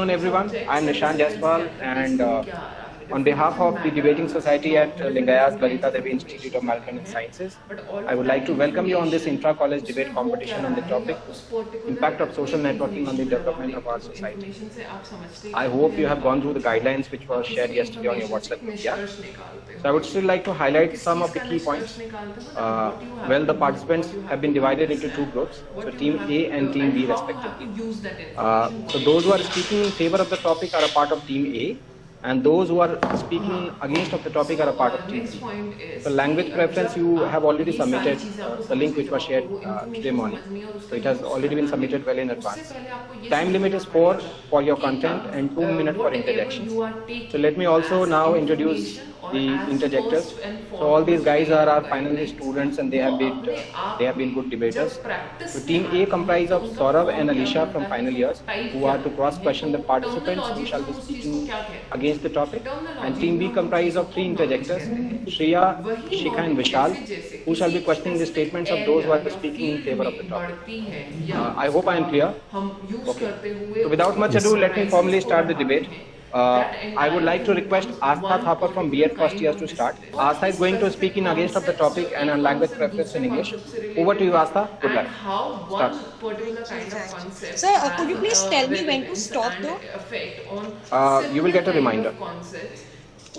afternoon, everyone. I'm Nishan Jaiswal, and on behalf of the Debating Society at Lingayas Lalita Devi Institute of Management and Sciences, I would like to welcome you on this intra-college debate competition on the topic Impact of Social Networking on the Development of Our Society. I hope you have gone through the guidelines which were shared yesterday on your WhatsApp group. Yeah? So I would still like to highlight some of the key points. Well, the participants have been divided into two groups, so Team A and Team B respectively. So those who are speaking in favor of the topic are a part of Team A, and those who are speaking against of the topic are a part of Team B. So language preference, you have already submitted the link which was shared today morning. So it has already been submitted well in advance. Time limit is 4 for your content and 2 minutes for interjections. So let me also now introduce the interjectors. So all these guys are our final students, and they have been good debaters. So Team A comprises of Saurav and Alisha from final years, who are to cross question the participants who shall be speaking against the topic. And Team B comprises of 3 interjectors, Shreya, Shikha and Vishal, who shall be questioning the statements of those who are speaking in favor of the topic. I hope I am clear. Okay. So without much ado, let me formally start the debate. I would like to request Astha Thapar from B.Ed first years to start. Astha is going to speak in against of the topic and on language preference in English. Over to you, Astha. Good luck. Start. Sir, could you please tell me when to stop though? You will get a reminder.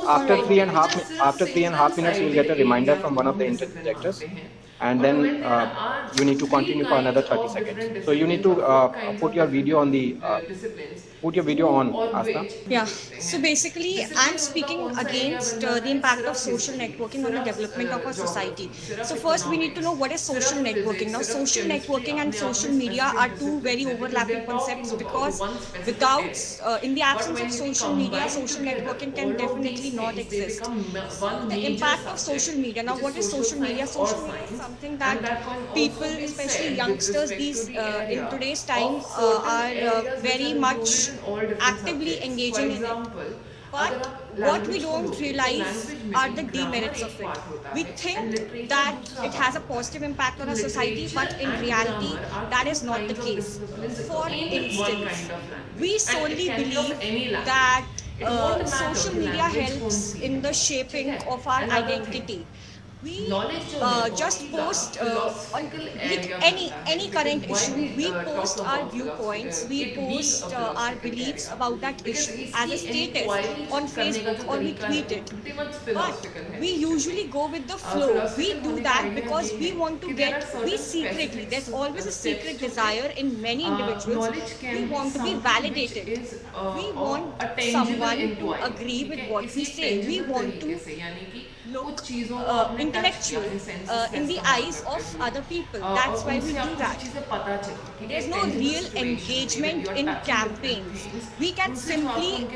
After 3.5 minutes, you will get a reminder from one of the interjectors. And then you need to continue for another 30 seconds. So you need to put your video on the Astha. Yeah, so basically I'm speaking against the impact of social networking on the development of our society. So first we need to know what is social networking. Now social networking and social media are two very overlapping concepts, because without, in the absence of social media, social networking can definitely not exist. So the impact of social media. Now what is social media? Social media is something that people, especially youngsters in today's time, are very much actively engaging in it. But what we don't realize are the demerits of it. We think that it has a positive impact on our society, but in reality, that is not the case. For instance, we solely believe that social media helps in the shaping of our identity. We just post on any current issue. We post our viewpoints, we post our beliefs about that issue as a status on Facebook, or we tweet it. But we usually go with the flow. We do that because we want to secretly, there's always a secret desire in many individuals. We want to be validated. We want someone to agree with what we say. We want to look intellectual in the eyes of other people. That's why we do that. There's no real engagement in campaigns. We can simply,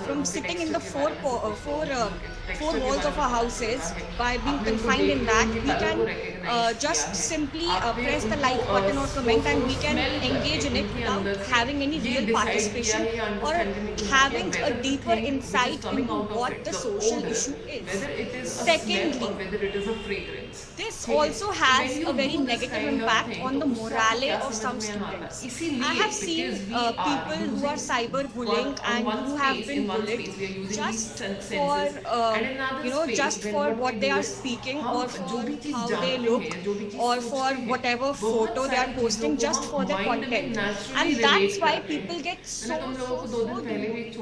from sitting in the four walls of our houses, by being confined in that, we can just simply press the like button or comment, and we can engage in it without having any real participation or having a deeper insight into what the social issue is. Secondly, this also has a very negative impact on the morale of some students. I have seen people who are cyberbullying and who have been bullied just for what they are speaking, or for how they look, or for whatever photo they are posting, just for their content. And that's why people get so demotivated,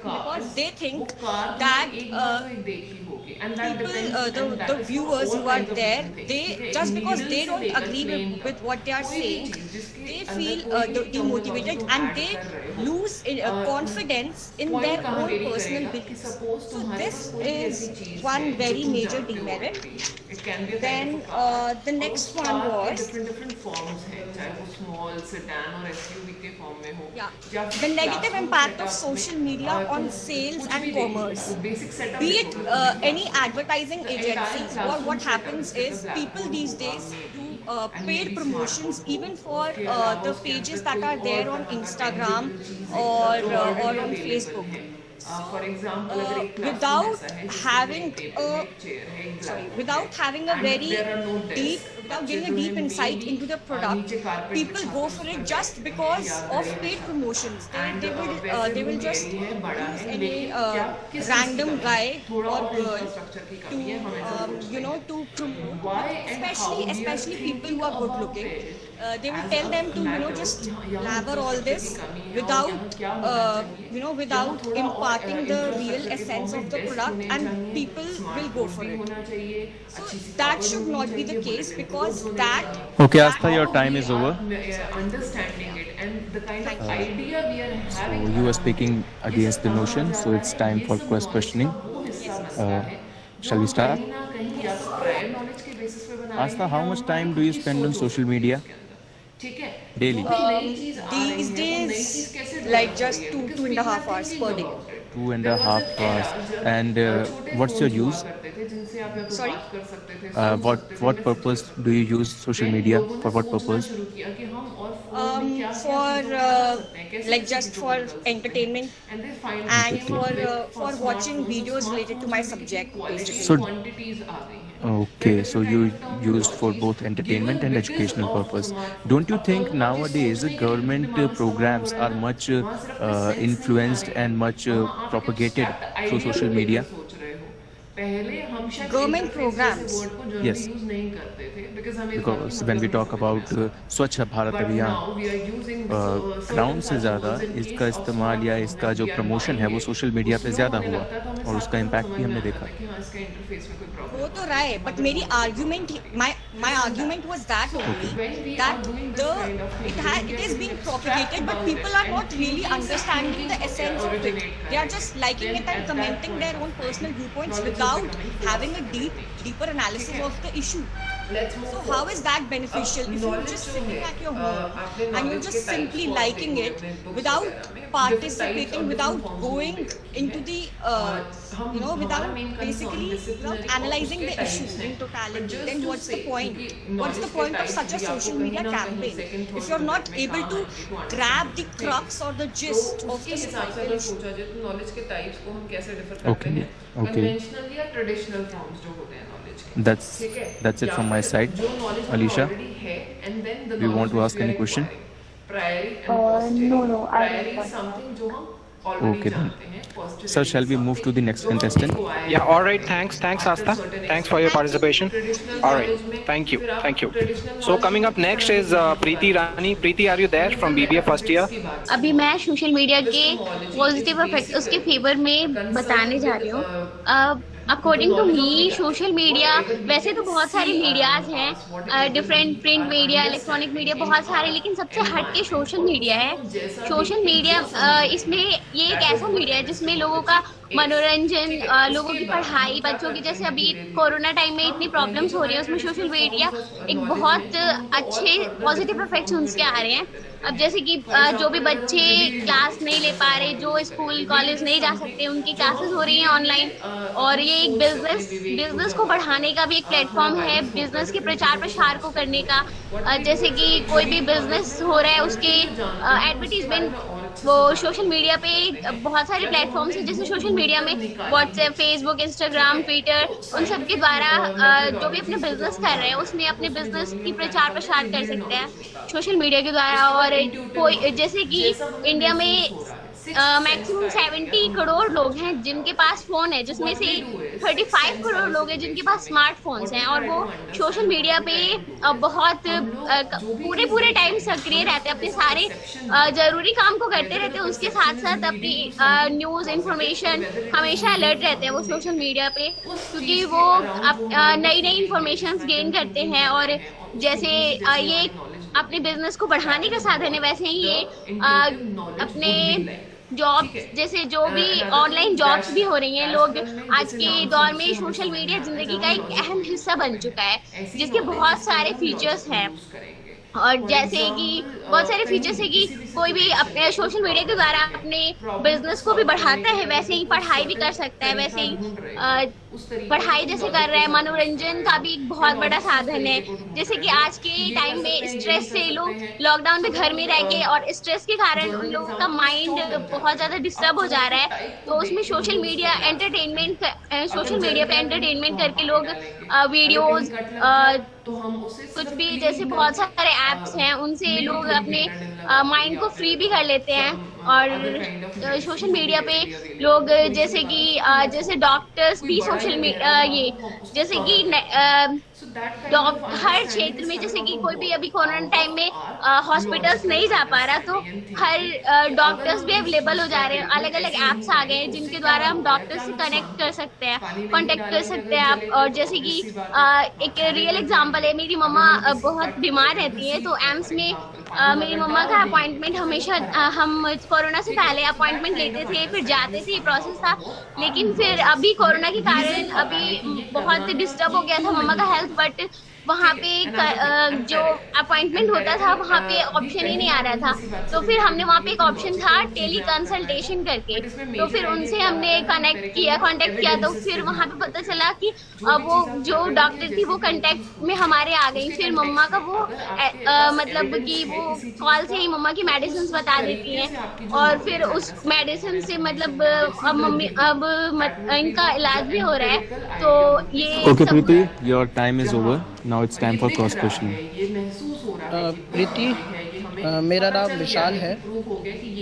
because they think that the viewers who are there, they just because they don't agree with what they are saying, they feel demotivated, and they lose confidence in their own personal beliefs. So this is one very major demerit. Then the next one was the negative impact of social media on sales and commerce. Be it any advertising agencies, or what happens is people these days do paid promotions even for the pages that are there on Instagram or on Facebook. students without having a without having a very deep, without getting a deep insight into the product, people go for it just because of paid promotions. They will just use any random guy or girl to promote, especially people who are good looking. They will tell them to just lather all this without without imparting the real essence of the product, and people will go for it. So that should not be the case, because that. Okay, Astha, your time is over. Understanding it and the kind of Thank you. idea we are So having. you are speaking against the notion, so it's time for cross questioning. Shall we start? Astha, how much time do you spend on social media daily? These days, like just 2.5 hours per day. 2.5 hours. And what's your use? Sorry? What purpose do you use social media? For what purpose? Like just for entertainment and for watching videos related to my subject, basically. So, okay, so you used for both entertainment and educational purpose. Don't you think nowadays government programs are much influenced and much propagated through social media? Government programs? Yes. Because when we talk about स्वच्छ भारत अभियान, ground से ज़्यादा इसका इस्तेमाल या इसका जो promotion है वो सोशल मीडिया पे ज़्यादा हुआ, और उसका इम्पैक्ट भी हमने देखा. वो तो रहा है, but मेरी my argument was that only, that it is being propagated, but people are not really understanding the essence of it. They are just liking it and commenting their own personal viewpoints without having a deeper analysis of the issue. So how is that beneficial if you're just sitting at your home and you're just simply liking it without participating, without going into the without analyzing the issue in totality? Then what's the point? What's the point of such a social media campaign if you're not able to grab the crux or the gist of the societal issue? Okay. Conventional या traditional forms जो होते हैं knowledge के. That's it from my side. Alicia, do you want to ask any question? No, I Prior don't. is something जो हम already Okay, then. जानते हैं. Positive Sir, shall we move to the next contestant? Yeah, all right. Thanks, Astha. Thanks for your participation. All right. Thank you. So coming up next is Preeti Rani. Preeti, are you there from BBA first year? अभी मैं social media के positive effect उसके favour में बताने जा रही हूँ. According to me social media, वैसे तो बहुत सारे मीडियाज हैं, different print media, electronic media, बहुत सारे, लेकिन सबसे हटके सोशल मीडिया है. सोशल मीडिया इसमें ये एक ऐसा मीडिया है जिसमें लोगों का मनोरंजन, लोगों की पढ़ाई, बच्चों की, जैसे अभी कोरोना टाइम में इतनी प्रॉब्लम्स हो रही है, उसमें सोशल मीडिया एक बहुत अच्छे पॉजिटिव इफेक्ट्स उसके आ रहे हैं. अब जैसे कि जो भी बच्चे क्लास नहीं ले पा रहे, जो स्कूल कॉलेज नहीं जा सकते, उनकी क्लासेस हो रही हैं ऑनलाइन, और ये एक बिजनेस को बढ़ाने का भी एक प्लेटफॉर्म है, बिजनेस के प्रचार प्रसार को करने का. जैसे कि कोई भी बिजनेस हो रहा है उसके एडवर्टीजमेंट वो सोशल मीडिया पे बहुत सारे प्लेटफॉर्म्स हैं, जैसे सोशल मीडिया में व्हाट्सएप, फेसबुक, इंस्टाग्राम, ट्विटर, उन सब के द्वारा जो भी अपने बिजनेस कर रहे हैं उसमें अपने बिजनेस की प्रचार प्रसार कर सकते हैं सोशल मीडिया के द्वारा. और कोई जैसे कि इंडिया में मैक्सिमम 70 करोड़ लोग हैं जिनके पास फ़ोन है, जिसमें से 35 करोड़ लोग हैं जिनके पास स्मार्टफोन्स हैं, और वो सोशल मीडिया पे बहुत पूरे टाइम सक्रिय रहते हैं, अपने सारे ज़रूरी काम को करते रहते हैं, उसके साथ साथ अपनी न्यूज़ इन्फॉर्मेशन हमेशा अलर्ट रहते हैं वो सोशल मीडिया पे, क्योंकि वो नई इंफॉर्मेशन गेन करते हैं. और जैसे ये अपने बिजनेस को बढ़ाने का साधन है, वैसे ही ये अपने जॉब, जैसे जो भी ऑनलाइन जॉब्स भी हो रही हैं, लोग आज के दौर में सोशल मीडिया जिंदगी का एक अहम हिस्सा बन चुका है, जिसके बहुत सारे फीचर्स हैं. और जैसे कि बहुत सारे फीचर्स है कि कोई भी अपने सोशल मीडिया के द्वारा अपने बिजनेस को भी बढ़ाता है, वैसे ही पढ़ाई भी कर सकता है। वैसे ही पढ़ाई जैसे कर रहा है, मनोरंजन का भी एक बहुत बड़ा साधन है। जैसे कि आज के टाइम में स्ट्रेस से लोग लॉकडाउन में घर में रह के और स्ट्रेस के कारण उन लोगों का माइंड बहुत ज्यादा डिस्टर्ब हो जा रहा है, तो उसमें सोशल मीडिया पे एंटरटेनमेंट करके लोग वीडियोस कुछ भी, जैसे बहुत सारे ऐप्स हैं, उनसे लोग अपने माइंड को फ्री भी कर लेते हैं। और सोशल मीडिया पे लोग जैसे डॉक्टर्स भी सोशल मीडिया जैसे कि हर क्षेत्र में, जैसे कि कोई भी अभी कोरोना टाइम में हॉस्पिटल्स नहीं जा पा रहा, तो हर डॉक्टर्स भी अवेलेबल हो जा रहे हैं। अलग अलग ऐप्स आ गए हैं जिनके द्वारा हम डॉक्टर्स से कनेक्ट कर सकते हैं, कांटेक्ट कर सकते हैं आप। और जैसे कि एक रियल एग्जांपल है, मेरी मम्मा बहुत बीमार रहती है, तो एम्स में मेरी मम्मा का अपॉइंटमेंट हमेशा हम कोरोना से पहले अपॉइंटमेंट लेते थे, फिर जाते थे, प्रोसेस था। लेकिन फिर अभी कोरोना के कारण अभी बहुत डिस्टर्ब हो गया था मम्मा का हेल्थ, बट वहाँ पे जो अपॉइंटमेंट होता था वहाँ पे ऑप्शन ही नहीं आ रहा था, तो फिर हमने वहाँ पे एक ऑप्शन था टेली कंसल्टेशन करके, तो फिर उनसे हमने कांटेक्ट किया, तो फिर वहाँ पे पता चला कि वो जो डॉक्टर थी वो कांटेक्ट में हमारे आ गई। फिर मम्मा का वो मतलब कि वो कॉल से ही मम्मा की मेडिसिन बता देती हैं, और फिर उस मेडिसिन से मतलब अब इनका इलाज भी हो रहा है। तो ये Okay, Preeti, your time is over. Now it's time for cross questioning. प्रीति, मेरा नाम विशाल है।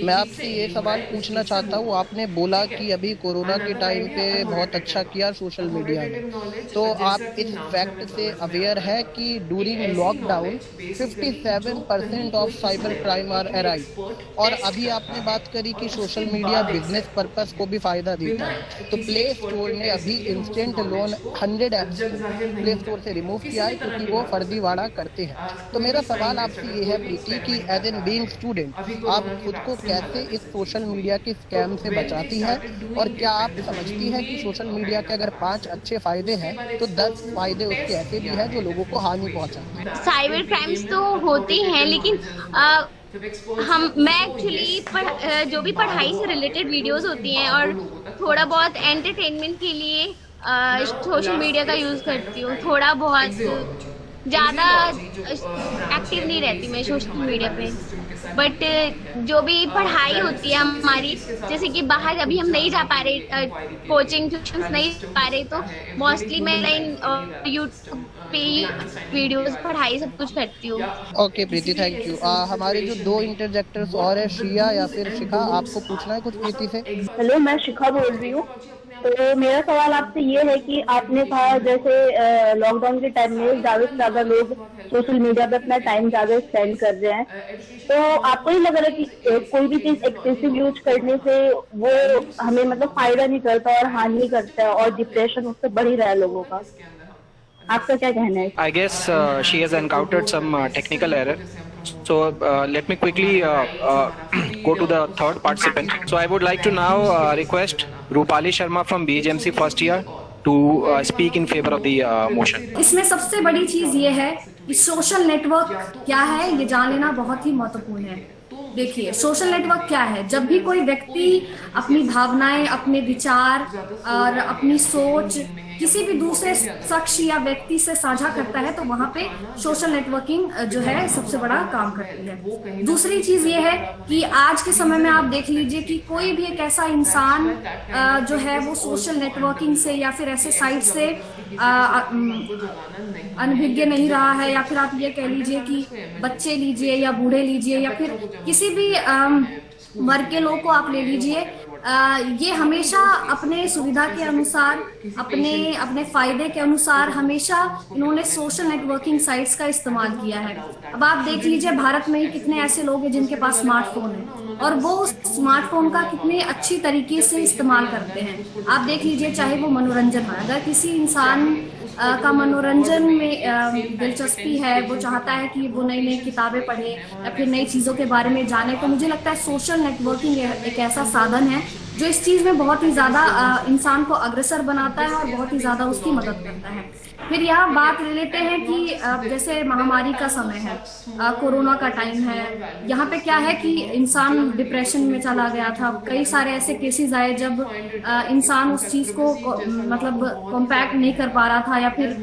मैं आपसे ये सवाल पूछना चाहता हूँ, आपने बोला कि अभी कोरोना के टाइम पे बहुत अच्छा किया सोशल मीडिया ने, तो आप इस फैक्ट से अवेयर है कि during lockdown 57% of cyber crime are arrive, और अभी आपने बात करी कि सोशल मीडिया बिजनेस पर्पस को भी फ़ायदा देता है, तो प्ले स्टोर ने अभी instant loan 100 apps play store से रिमूव किया है क्योंकि वो फर्जीवाड़ा करते हैं। तो मेरा सवाल आपसे ये है प्रीति कि एज एन बीइंग स्टूडेंट आप खुद को कैसे इस सोशल मीडिया के स्कैम से बचाती है, और क्या आप समझती हैं कि सोशल मीडिया के अगर 5 अच्छे फायदे हैं तो 10 फायदे उसके ऐसे भी हैं जो लोगों को हानि पहुंचाते हैं? साइबर क्राइम्स तो होते हैं, लेकिन मैं एक्चुअली जो भी पढ़ाई से रिलेटेड वीडियोस होती हैं और थोड़ा बहुत एंटरटेनमेंट के लिए सोशल मीडिया का यूज़ करती हूँ। थोड़ा बहुत ज़्यादा एक्टिव नहीं रहती मैं सोशल मीडिया पे, बट जो भी पढ़ाई होती है हमारी, जैसे कि बाहर अभी हम नहीं जा पा रहे, कोचिंग ट्यूशंस नहीं जा पा रहे, तो मोस्टली मैं यूट्यूब पे वीडियोस पढ़ाई सब कुछ करती हूँ। Okay Preeti, thank you. हमारे जो 2 इंटरजेक्टर्स और है, श्रिया या फिर शिखा, आपको पूछना है कुछ प्रीति से? हेलो, मैं शिखा बोल रही हूँ। तो मेरा सवाल आपसे ये है कि आपने कहा जैसे लॉकडाउन के टाइम में ज़्यादा से ज़्यादा लोग सोशल मीडिया पे अपना टाइम ज़्यादा स्पेंड कर रहे हैं, तो आपको नहीं लग रहा कि कोई भी चीज़ एक्सेसिव यूज करने से वो हमें मतलब फायदा नहीं करता और हानि करता है, और डिप्रेशन उससे बढ़ ही रहा है लोगों का? आपका क्या कहना है? I guess she has encountered some technical error. So let me quickly go to the third participant. So I would like to now request Rupali Sharma from BHMC first year to speak in favor of the motion. इसमें सबसे बड़ी चीज ये है कि social network क्या है, ये जान लेना बहुत ही महत्वपूर्ण है। देखिए, सोशल नेटवर्क क्या है? जब भी कोई व्यक्ति अपनी भावनाएं, अपने विचार और अपनी सोच किसी भी दूसरे शख्स या व्यक्ति से साझा करता है, तो वहाँ पे सोशल नेटवर्किंग जो है सबसे बड़ा काम करती है। दूसरी चीज ये है कि आज के समय में आप देख लीजिए कि कोई भी एक ऐसा इंसान जो है वो सोशल नेटवर्किंग से या फिर ऐसे साइट से अनभिज्ञ नहीं रहा है, या फिर आप ये कह लीजिए कि बच्चे लीजिए या बूढ़े लीजिए या फिर किसी भी वर्ग के लोग को आप ले लीजिए, ये हमेशा अपने सुविधा के अनुसार, अपने फायदे के अनुसार हमेशा इन्होंने सोशल नेटवर्किंग साइट्स का इस्तेमाल किया है। अब आप देख लीजिए भारत में ही कितने ऐसे लोग हैं जिनके पास स्मार्टफोन है और वो स्मार्टफोन का कितने अच्छी तरीके से इस्तेमाल करते हैं। आप देख लीजिए, चाहे वो मनोरंजन है, अगर किसी इंसान का मनोरंजन में दिलचस्पी है, वो चाहता है कि वो नई नई किताबें पढ़े या फिर नई चीज़ों के बारे में जाने, तो मुझे लगता है सोशल नेटवर्किंग एक ऐसा साधन है जो इस चीज़ में बहुत ही ज़्यादा इंसान को अग्रसर बनाता है और बहुत ही ज़्यादा उसकी मदद करता है। फिर यहाँ बात ले लेते हैं कि जैसे महामारी का समय है, कोरोना का टाइम है, यहाँ पे क्या है कि इंसान डिप्रेशन में चला गया था। कई सारे ऐसे केसेस आए जब इंसान उस चीज़ को मतलब कॉम्पैक्ट नहीं कर पा रहा था, या फिर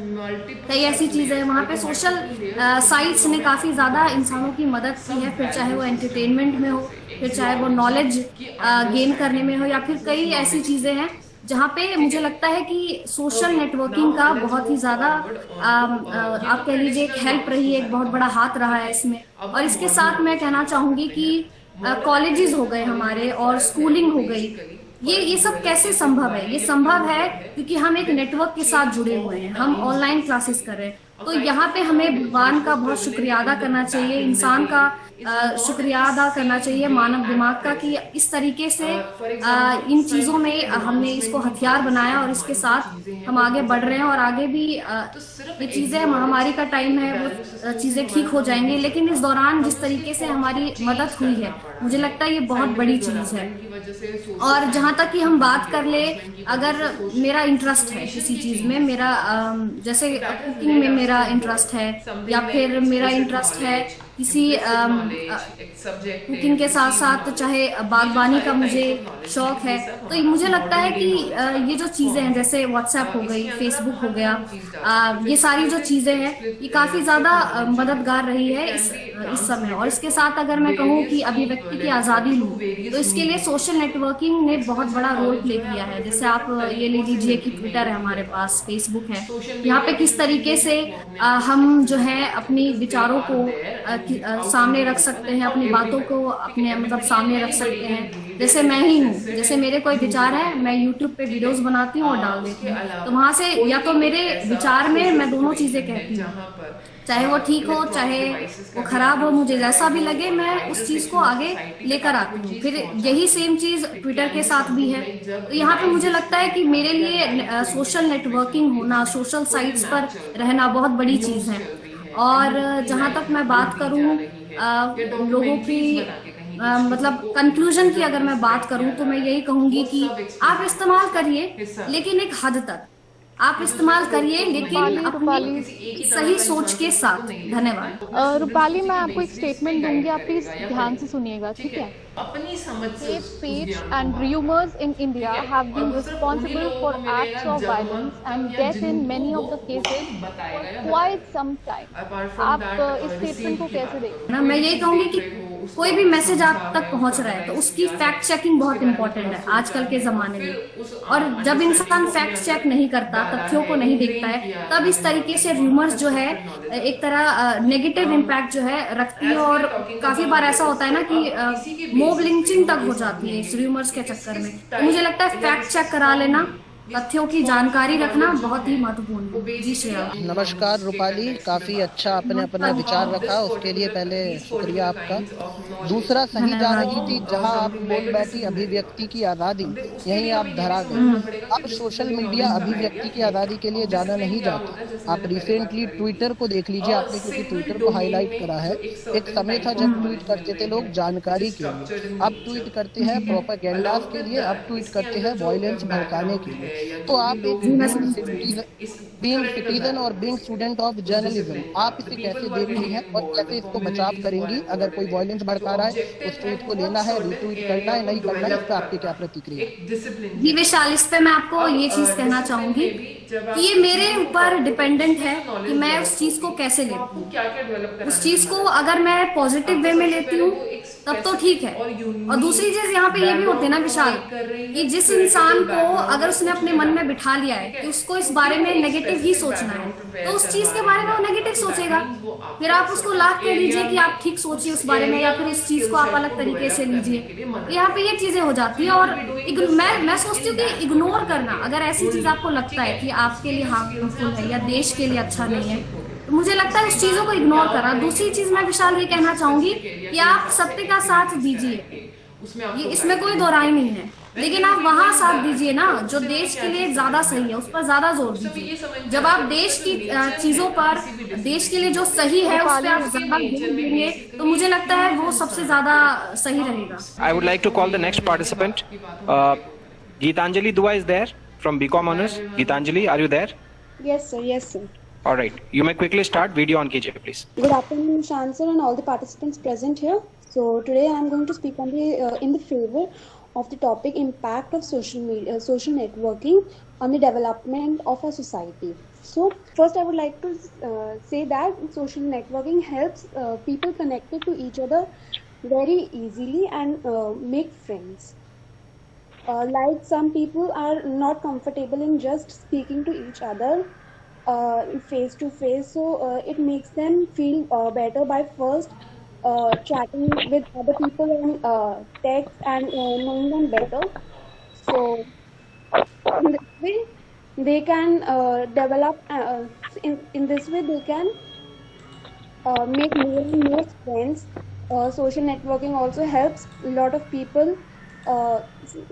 कई ऐसी चीज़ें वहाँ पे सोशल साइट्स ने काफ़ी ज़्यादा इंसानों की मदद की है, फिर चाहे वो एंटरटेनमेंट में हो, फिर चाहे वो नॉलेज गेन करने में हो, या फिर कई ऐसी चीज़ें हैं जहाँ पे मुझे लगता है कि सोशल नेटवर्किंग का बहुत ही ज़्यादा आप कह लीजिए एक हेल्प रही है, एक बहुत बड़ा हाथ रहा है इसमें। और इसके साथ मैं कहना चाहूँगी कि कॉलेजेस हो गए हमारे और स्कूलिंग हो गई, ये सब कैसे संभव है? ये संभव है क्योंकि हम एक नेटवर्क के साथ जुड़े हुए हैं, हम ऑनलाइन क्लासेस कर रहे हैं। तो यहाँ पे हमें भगवान का बहुत शुक्रिया अदा करना चाहिए, इंसान का शुक्रिया अदा करना चाहिए, मानव दिमाग का, कि इस तरीके से इन चीज़ों में हमने इसको हथियार बनाया और इसके साथ हम आगे बढ़ रहे हैं। और आगे भी ये चीज़ें, महामारी का टाइम है, वो चीज़ें ठीक हो जाएंगी, लेकिन इस दौरान जिस तरीके से हमारी मदद हुई है, मुझे लगता है ये बहुत बड़ी चीज़ है। और जहाँ तक कि हम बात कर ले, अगर मेरा इंटरेस्ट है किसी चीज़ में, मेरा जैसे कुकिंग में मेरा इंटरेस्ट है, या फिर मेरा इंटरेस्ट है किसी कुकिंग के साथ साथ चाहे बागवानी का मुझे शौक है, तो मुझे लगता है कि ये जो चीज़ें हैं, जैसे व्हाट्सएप हो गई, फेसबुक हो गया, ये सारी जो चीज़ें हैं, ये काफ़ी ज़्यादा मददगार रही है इस समय। और इसके साथ अगर मैं कहूँ कि अभिव्यक्ति की आज़ादी लूँ, तो इसके लिए सोशल नेटवर्किंग ने बहुत बड़ा रोल प्ले किया है। जैसे आप ये ले लीजिए कि ट्विटर है हमारे पास, फेसबुक है, यहाँ पे किस तरीके से हम जो है अपनी विचारों को सामने रख सकते हैं, अपनी बातों को अपने मतलब सामने रख सकते हैं। जैसे मैं ही हूँ, जैसे मेरे कोई विचार है, मैं यूट्यूब पे वीडियोस बनाती हूँ और डाल देती हूँ, तो वहाँ से या तो मेरे विचार में मैं दोनों चीज़ें कहती हूँ, चाहे वो ठीक हो चाहे वो खराब हो, मुझे जैसा भी लगे मैं उस चीज़ को आगे लेकर आती हूँ। फिर यही सेम चीज़ ट्विटर के साथ भी है। तो यहाँ पे मुझे लगता है कि मेरे लिए सोशल नेटवर्किंग होना, सोशल साइट्स पर रहना बहुत बड़ी चीज़ है। और जहाँ तक मैं बात करूँ लोगों की मतलब कंक्लूजन की, अगर मैं बात करूँ तो मैं यही कहूँगी कि आप इस्तेमाल करिए, लेकिन एक हद तक आप इस्तेमाल करिए, लेकिन अपनी सही सोच के साथ। धन्यवाद। रूपाली, मैं आपको एक स्टेटमेंट दूंगी, आप प्लीज ध्यान से सुनिएगा, ठीक है? Hate speech and rumors in India have been responsible for acts of violence and death in many of the cases for quite some time. आप इस स्टेटमेंट को कैसे देखते हैं? मैं यही कहूँगी कि कोई भी मैसेज आप तक पहुंच रहा है तो उसकी फैक्ट चेकिंग बहुत इंपॉर्टेंट है आजकल के ज़माने में। और जब इंसान फैक्ट चेक नहीं करता, तथ्यों को नहीं देखता है, तब इस तरीके से रूमर्स जो है एक तरह नेगेटिव इम्पैक्ट जो है रखती है। और काफ़ी बार ऐसा होता है ना कि मॉब लिंचिंग तक हो जाती है इस रूमर्स के चक्कर में। तो मुझे लगता है फैक्ट चेक करा लेना, तथ्यों की जानकारी रखना बहुत ही महत्वपूर्ण है। जी श्रेया। नमस्कार रूपाली, काफ़ी अच्छा आपने अपना विचार रखा, उसके लिए पहले शुक्रिया आपका। दूसरा, सही जा रही थी जहां आप बोल बैठी अभिव्यक्ति की आज़ादी, यहीं आप धरा गए। अब सोशल मीडिया अभिव्यक्ति की आज़ादी के लिए जाना नहीं जाता। आप रिसेंटली ट्विटर को देख लीजिए आपने, क्योंकि ट्विटर को हाईलाइट करा है। एक समय था जब ट्वीट करते थे लोग जानकारी के लिए, अब ट्वीट करते हैं प्रोपेगेंडास के लिए, अब ट्वीट करते हैं वायलेंस भड़काने के लिए। तो आप एक बीइंग सिटीजन और बीइंग स्टूडेंट ऑफ जर्नलिज्म, आप इसे कैसे देख रही हैं और कैसे इसको बचाव करेंगी? अगर कोई वायलेंस भड़का रहा है, उस ट्वीट को लेना है, रिट्वीट करना है, नहीं करना है, इस पर आपकी क्या प्रतिक्रिया? जी विशाल, इस पे मैं आपको ये चीज कहना चाहूंगी कि ये मेरे ऊपर डिपेंडेंट है कि मैं उस चीज को कैसे लेती हूँ। उस चीज को अगर मैं पॉजिटिव वे में लेती हूँ तब तो ठीक है। और दूसरी चीज यहाँ पे ये भी होती है ना विशाल, कि जिस इंसान को अगर उसने अपने मन में बिठा लिया है कि उसको इस बारे में नेगेटिव ही सोचना है, तो उस चीज के बारे में वो नेगेटिव सोचेगा। फिर आप उसको लाख कह लीजिए कि आप ठीक सोचिए उस बारे में, या फिर इस चीज को आप अलग तरीके से लीजिए। यहाँ पे ये चीजें हो जाती है। और मैं सोचती हूँ कि इग्नोर करना, अगर ऐसी चीज आपको लगता है कि आपके लिए हार्मफुल है या देश के लिए अच्छा नहीं है, तो मुझे लगता है उस चीजों को इग्नोर करना। दूसरी चीज मैं विशाल ये कहना चाहूंगी कि आप सत्य का साथ दीजिए, ये इसमें कोई दो राय नहीं है। लेकिन आप वहाँ साथ दीजिए ना जो देश के लिए ज्यादा सही है, उस पर ज्यादा जोर दीजिए। जब आप देश की चीजों पर, देश के लिए जो सही है उस पर आप ज्यादा जोर देंगे तो मुझे लगता है वो सबसे ज्यादा सही रहेगा। I would like to call the next participant. Geetanjali Dua is there from BCom Honors. Geetanjali, are you there? Yes, sir. Yes, sir. All right. You may quickly start. Video on KJ, please. Good afternoon, Shan sir, and all the participants present here. So today I am going to speak on the in the favor of the topic impact of social media, social networking on the development of our society. So first, I would like to say that social networking helps people connected to each other very easily and make friends. Like some people are not comfortable in just speaking to each other face to face, so it makes them feel better by first chatting with other people on text and knowing them better. So in this way they can develop in this way they can make more and more friends. Social networking also helps a lot of people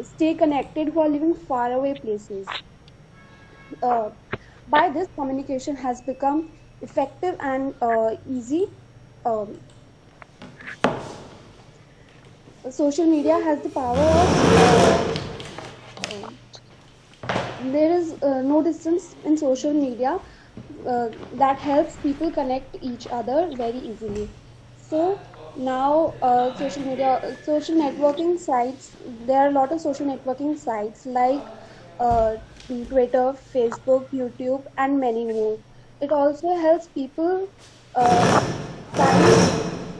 stay connected who are living far away places. By this, communication has become effective and easy. Social media has the power of there is no distance in social media that helps people connect each other very easily. So now social networking sites, there are a lot of social networking sites like Twitter, Facebook, YouTube, and many more. It also helps people find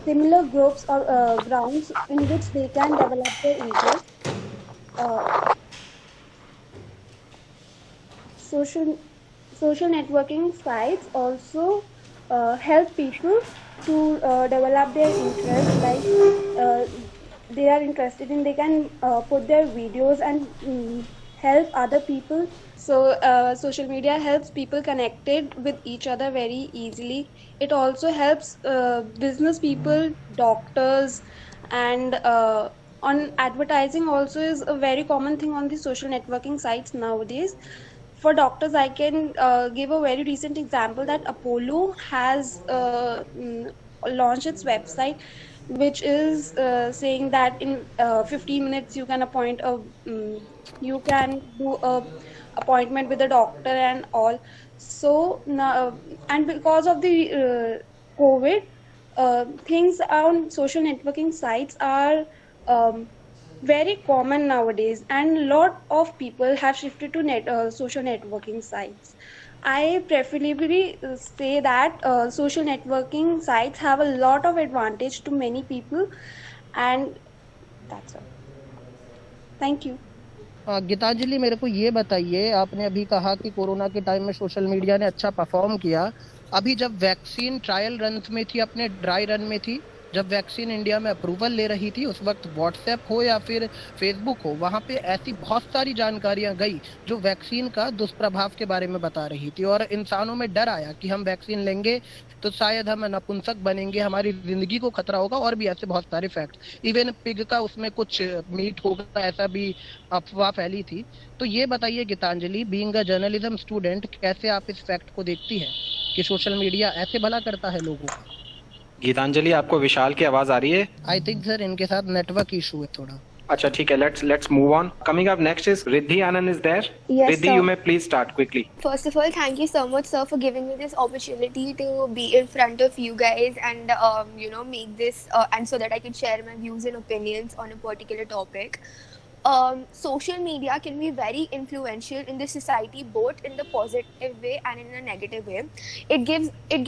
similar groups or grounds in which they can develop their interest. Social networking sites also help people to develop their interest. Like they are interested in, they can put their videos and help other people. So social media helps people connected with each other very easily. It also helps business people, doctors, and on advertising also is a very common thing on the social networking sites nowadays. For doctors, I can give a very recent example that Apollo has launched its website, which is saying that in 15 minutes you can appoint you can do a appointment with a doctor and all. So now, and because of the COVID, things on social networking sites are very common nowadays, and a lot of people have shifted to social networking sites. I preferably say that social networking sites have a lot of advantage to many people, and that's all. Thank you. Geetanjali, मेरे को ये बताइए, आपने अभी कहा कि corona के time में सोशल मीडिया ने अच्छा परफॉर्म किया। अभी जब वैक्सीन ट्रायल रन में थी, अपने ड्राई रन में थी, जब वैक्सीन इंडिया में अप्रूवल ले रही थी, उस वक्त व्हाट्सएप हो या फिर फेसबुक हो, वहाँ पे ऐसी बहुत सारी जानकारियाँ गई जो वैक्सीन का दुष्प्रभाव के बारे में बता रही थी, और इंसानों में डर आया कि हम वैक्सीन लेंगे तो शायद हम नपुंसक बनेंगे, हमारी जिंदगी को खतरा होगा, और भी ऐसे बहुत सारे फैक्ट। इवन पिग का उसमें कुछ मीट होगा, ऐसा भी अफवाह फैली थी। तो ये बताइए Geetanjali, being a journalism student, कैसे आप इस फैक्ट को देखती है कि सोशल मीडिया ऐसे भला करता है लोगों का? गीतांजलि, आपको विशाल की आवाज आ रही है? आई थिंक सर इनके साथ नेटवर्क इशू है थोड़ा। अच्छा, ठीक है, let's move on. Coming up next is Riddhi Anand is there. Yes, Riddhi, sir. you may please start quickly. First of all, thank you so much, sir, for giving me this opportunity to be in front of you guys and make this and so that I can share my views and opinions on a particular topic. Social media can be very influential in the society, both in the positive way and in a negative way. It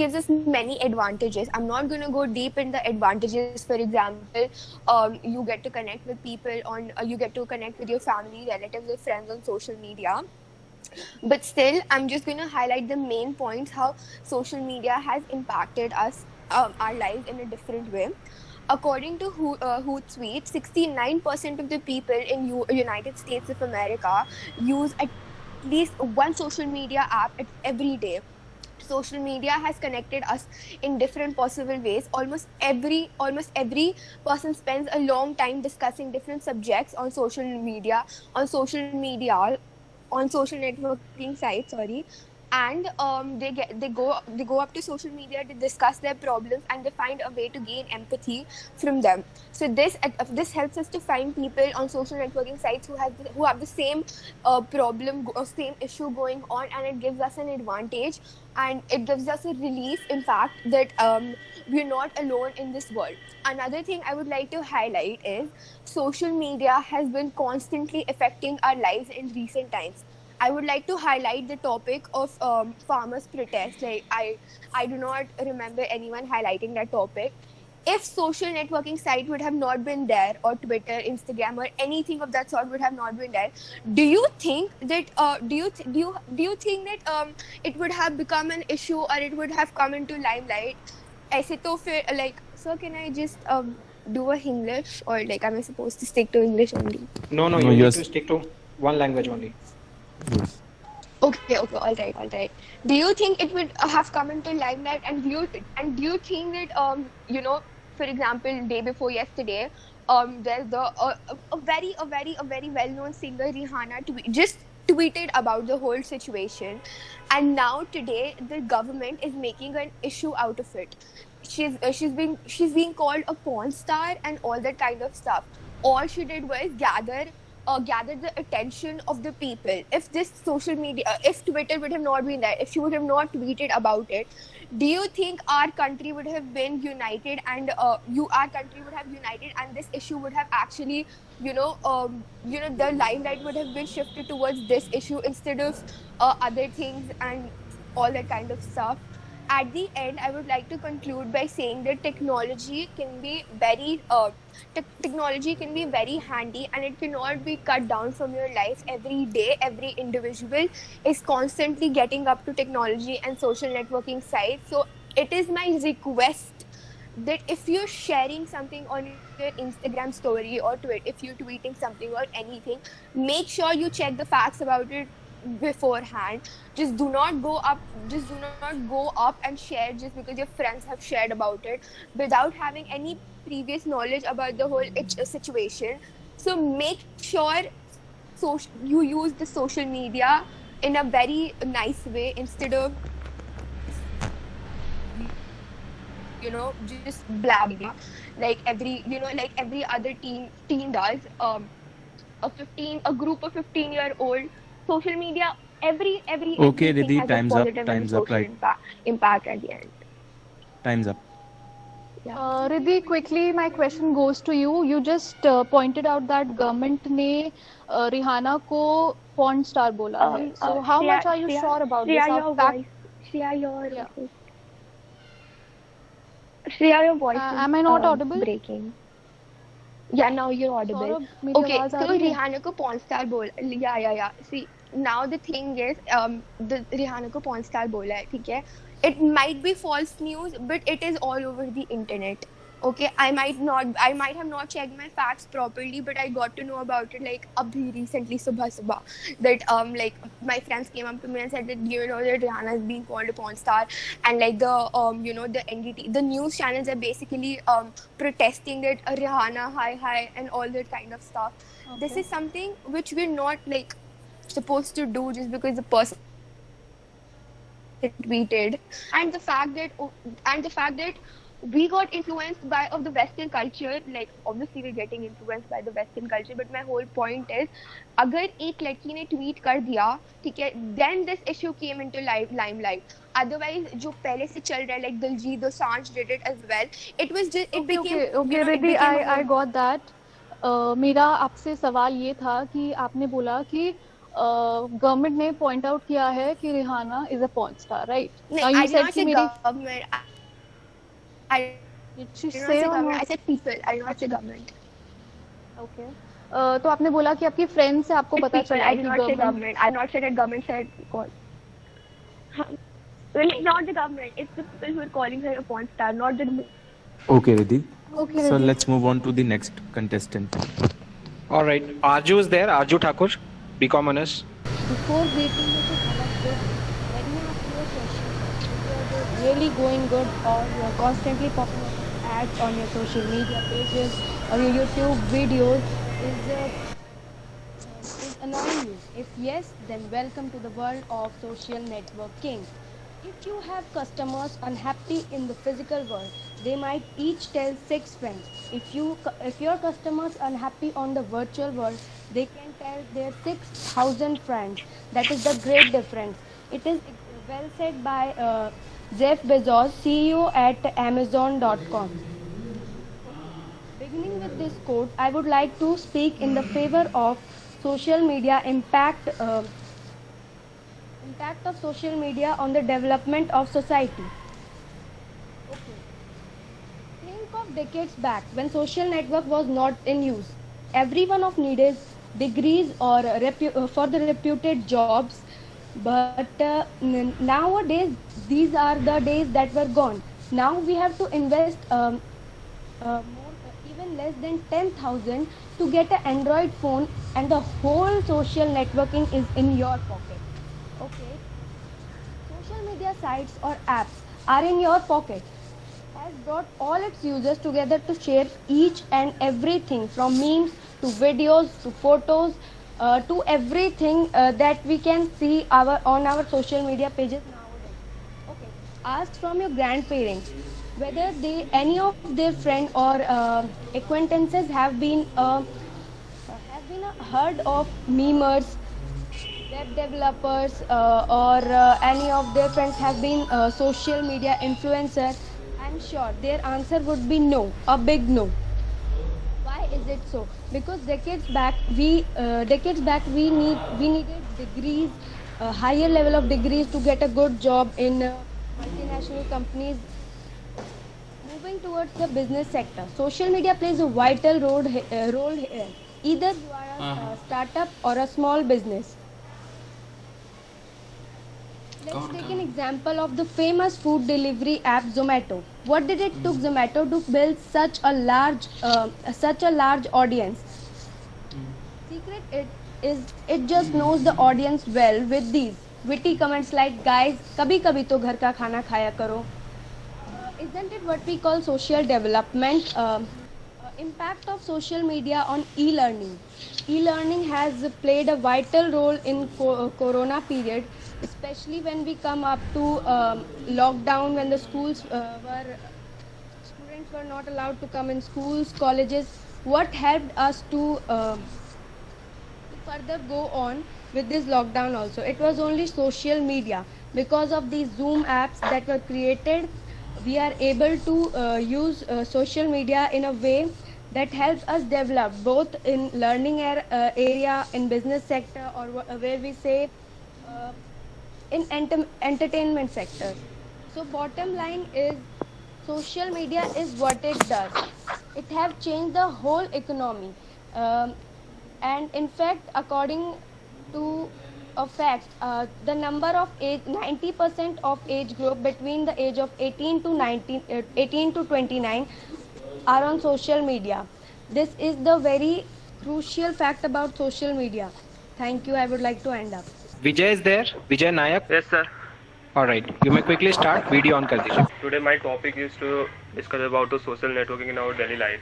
gives us many advantages. I'm not going to go deep in the advantages. For example, you get to connect with people you get to connect with your family, relatives, or friends on social media. But still, I'm just going to highlight the main points how social media has impacted us, our lives in a different way. According to Hootsuite, 69% of the people in United States of America use at least one social media app every day. social media has connected us in different possible ways. Almost every person spends a long time discussing different subjects on social media, on social networking sites, and they go up to social media to discuss their problems, and they find a way to gain empathy from them. So this helps us to find people on social networking sites who have the same problem or same issue going on, and it gives us an advantage, and it gives us a relief, in fact, that we're not alone in this world. Another thing I would like to highlight is social media has been constantly affecting our lives in recent times. I would like to highlight the topic of farmers' protest. Like I do not remember anyone highlighting that topic. If social networking site would have not been there, or Twitter, Instagram, or anything of that sort would have not been there, do you think that it would have become an issue, or it would have come into limelight? ऐसे तो फिर, like, sir, can I just do a English, or like am I supposed to stick to English only? No, you need to stick to one language only. Okay, all right. Do you think it would have come into limelight, and do you think that for example, day before yesterday, there's a very well-known singer, Rihanna, just tweeted about the whole situation, and now today the government is making an issue out of it. She's being called a porn star and all that kind of stuff. All she did was gather the attention of the people. If this social media, if Twitter would have not been there, if she would have not tweeted about it, do you think our country would have been united, and our country would have united, and this issue would have actually, the limelight would have been shifted towards this issue instead of other things and all that kind of stuff? At the end, I would like to conclude by saying that technology can be very handy, and it cannot be cut down from your life every day. Every individual is constantly getting up to technology and social networking sites. So it is my request that if you're sharing something on your Instagram story or if you're tweeting something or anything, make sure you check the facts about it beforehand. Just do not go up and share just because your friends have shared about it without having any previous knowledge about the whole situation. So make sure you use the social media in a very nice way instead of just blabbing like every other teen does. A group of 15-year-old. Social media, every okay, Riddhi, has time's a up. positive Time's and up, right? impact at the end. Time's up. Riddhi, quickly, my question goes to you. You just pointed out that government ने Rihanna को porn star बोला है. So how much are you sure about this? Shreya, your voice am I not audible? Breaking. Yeah, now you're audible. Okay, so Rihanna को porn star बोला. Yeah. See, now the thing is, the Rihanna को porn star बोला है, ठीक है? It might be false news, but it is all over the internet. Okay, I might have not checked my facts properly, but I got to know about it like abhi recently, subah, that like my friends came up to me and said that that Rihanna is being called a porn star, and like the the NDT, the news channels are basically protesting that Rihanna hi and all that kind of stuff. Okay. This is something which we're not like supposed to do just because the person tweeted, and the fact that we got influenced of the Western culture. Like obviously we're getting influenced by the Western culture, but my whole point is, अगर एक लड़की ने tweet कर दिया, ठीक है, then this issue came into limelight. Otherwise, जो पहले से चल रहा है, like Diljit Dosanjh did it as well. It was just Okay, Riddhi, I got that. मेरा आपसे सवाल ये था कि आपने बोला कि गवर्नमेंट ने पॉइंट आउट किया है कि Rihanna is a porn star, right? Now you said कि मेरी I said people. I did not say government. Okay. तो आपने बोला कि आपकी फ्रेंड से आपको पता चला I did not say government. I did not say that government said God. Well, it's not the government. It's the people who are calling her a porn star, not the. Okay, Riddhi. Okay. So let's move on to the next contestant. All right, Arju is there. Arju Thakur, BCom Honors. Before waiting to come up with, let me ask you a question. really going good, or you're constantly popping up ads on your social media pages or your YouTube videos, is annoying you? If yes, then welcome to the world of social networking. If you have customers unhappy in the physical world, they might each tell 6 friends. If your customers unhappy on the virtual world, they can tell their 6,000 friends. That is the great difference. It is well said by Jeff Bezos, CEO at Amazon.com. Beginning with this quote, I would like to speak in the favor of social media impact of social media on the development of society. Okay. Think of decades back when social network was not in use. Everyone of needed degrees or for the reputed jobs, but nowadays these are the days that were gone. Now we have to invest even less than 10,000 to get an Android phone, and the whole social networking is in your pocket. Okay, social media sites or apps are in your pocket. Has brought all its users together to share each and everything from memes to videos to photos to everything that we can see on our social media pages nowadays. Okay, ask from your grandparents whether any of their friends or acquaintances have been heard of memers, web developers, or any of their friends have been social media influencers. I'm sure their answer would be no, a big no. Why is it so? Because decades back we needed degrees, higher level of degrees to get a good job in multinational companies. Moving towards the business sector, social media plays a vital role here. Either you are a startup or a small business. Let's take an example of the famous food delivery app Zomato. What did it took Zomato to build such a large audience? Secret it just knows the audience well with these witty comments like, guys, kabhi kabhi to ghar ka khana khaya karo. Isn't it what we call social development? Impact of social media on e-learning. E-learning has played a vital role in corona period, especially when we come up to lockdown, when the students were not allowed to come in schools, colleges. What helped us to further go on with this lockdown also? It was only social media. Because of these Zoom apps that were created, we are able to use social media in a way that helps us develop both in learning area, in business sector, or where we say in entertainment sector. So bottom line is, social media is what it does. It have changed the whole economy, and in fact, according to a fact, the number of 90% of age group between the age of 18 to 29 are on social media. This is the very crucial fact about social media. Thank you. I would like to end up. Vijay is there? Vijay Nayak? Yes, sir. Alright, you may quickly start. Video on kar dijiye. Today my topic is to discuss about the social networking in our daily life.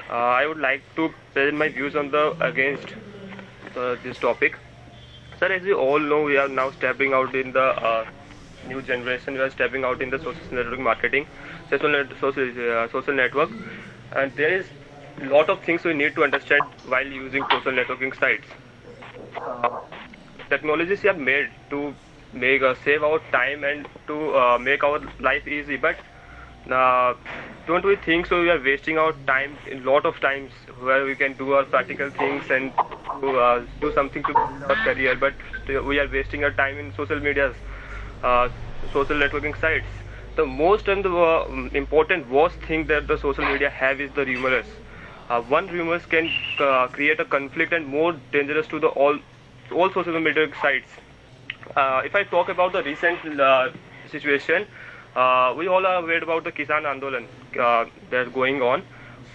I would like to present my views on against this topic. Sir, as we all know, we are now stepping out in the new generation. We are stepping out in the social network marketing, social network, and there is a lot of things we need to understand while using social networking sites. Technologies are made to save our time and to make our life easy, but don't we think so? We are wasting our time a lot of times where we can do our practical things and do something to build our career, but we are wasting our time in social media's social networking sites. The most and the important worst thing that the social media have is the rumors. One rumors can create a conflict and more dangerous to the all social media sites. If I talk about the recent situation, we all are aware about the Kisan Andolan that's going on.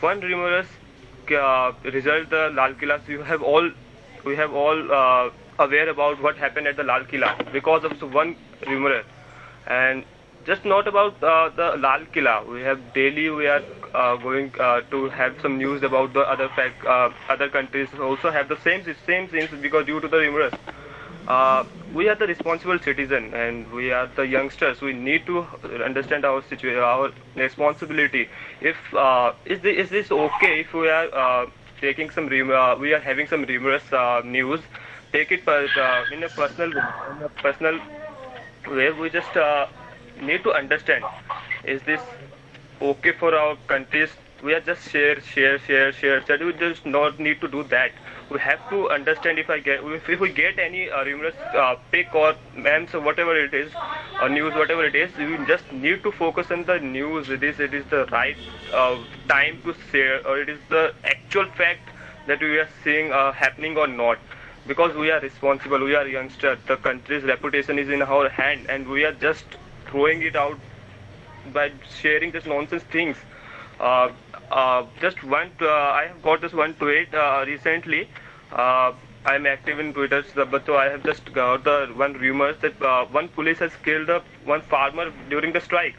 One rumors result the Lal Killa. We have all aware about what happened at the Lal Killa because of one rumor, and just not about the Lal Killa. We are going to have some news about the other countries also have the same things because due to the rumors. We are the responsible citizen and we are the youngsters. We need to understand our situation, our responsibility. If is this okay if we are taking some we are having some rumorous news? Take it in a personal way. We just need to understand, is this okay for our countries? We are just share. We just not need to do that. We have to understand if we get any rumorous pic or memes or whatever it is, or news, whatever it is, we just need to focus on the news. It is the right time to share, or it is the actual fact that we are seeing happening or not. Because we are responsible, we are youngsters. The country's reputation is in our hand, and we are just throwing it out by sharing this nonsense things. I have got this one tweet recently. I'm active in Twitter, but so I have just got the one rumors that one police has killed one farmer during the strike,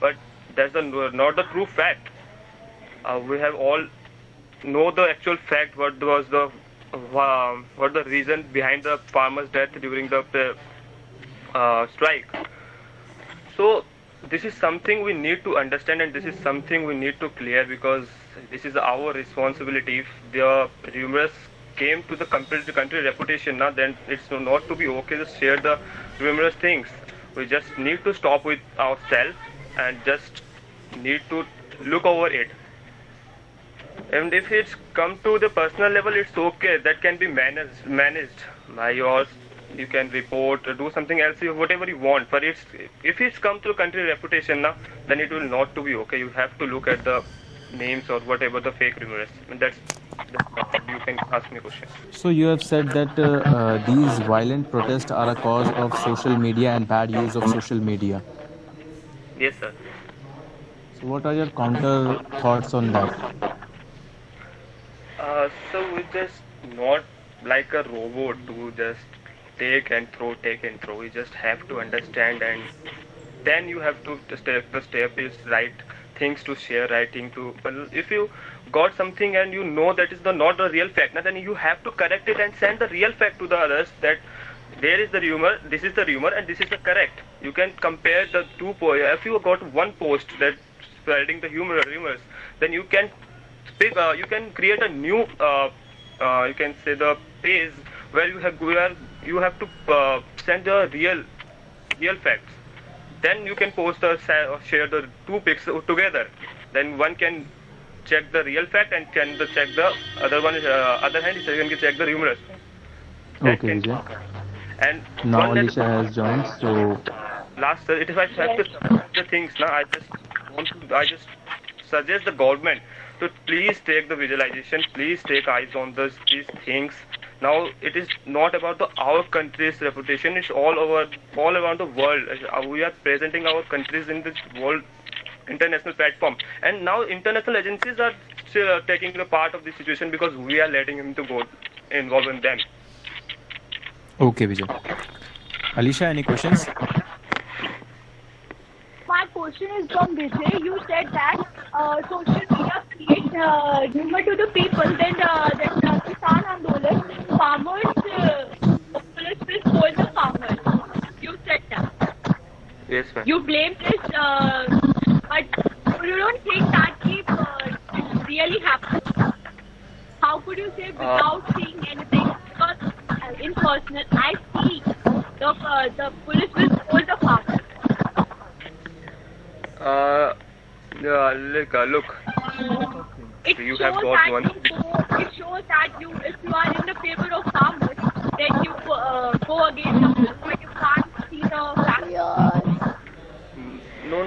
but that's not the true fact. We have all know the actual fact. What the reason behind the farmer's death during the strike? So this is something we need to understand, and this is something we need to clear, because this is our responsibility. If the rumors came to the country reputation, then it's not to be okay to share the rumorous things. We just need to stop with ourselves and just need to look over it. And if it's come to the personal level, it's okay. That can be managed by yours. You can report, do something else, whatever you want. But if it's come to country reputation now, then it will not to be okay. You have to look at the names or whatever the fake rumors. And that's you can ask me a question. So you have said that these violent protests are a cause of social media and bad use of social media. Yes, sir. So what are your counter thoughts on that? So we just not like a robot to just take and throw. We just have to understand, and then you have to the step is right things to share, right thing to. But if you got something and you know that is not the real fact, then you have to correct it and send the real fact to the others, that there is the rumor, this is the rumor, and this is the correct. You can compare the two posts. If you got one post that spreading the rumors, then you can you can create a new you can say the page where you have to send the real facts. Then you can post or share the two pics together. Then one can check the real fact and can check the other one. Other hand, you can check the rumors. Okay, Vijay. And now Alicia has joined. So last, if I have to summarize the things now, I just suggest the government to please take the visualization, please take eyes on these things. Now it is not about our country's reputation; it's all around the world. We are presenting our countries in this world international platform, and now international agencies are still taking a part of this situation because we are letting him to go involved in them. Okay, Vijay. Alicia, any questions? My question is from Vijay. You said that social media creates rumor to the people. Then that Kisan Andolan, farmers, police will scold the farmers. You said that. Yes, ma'am. You blame this, but you don't think that it really happened. How could you say without saying anything? Because in personal, I see the police will scold the farmers. Look. You have got one. It shows that if you are in the favor of farmers, then you go against the police, but you can't see the facts. No.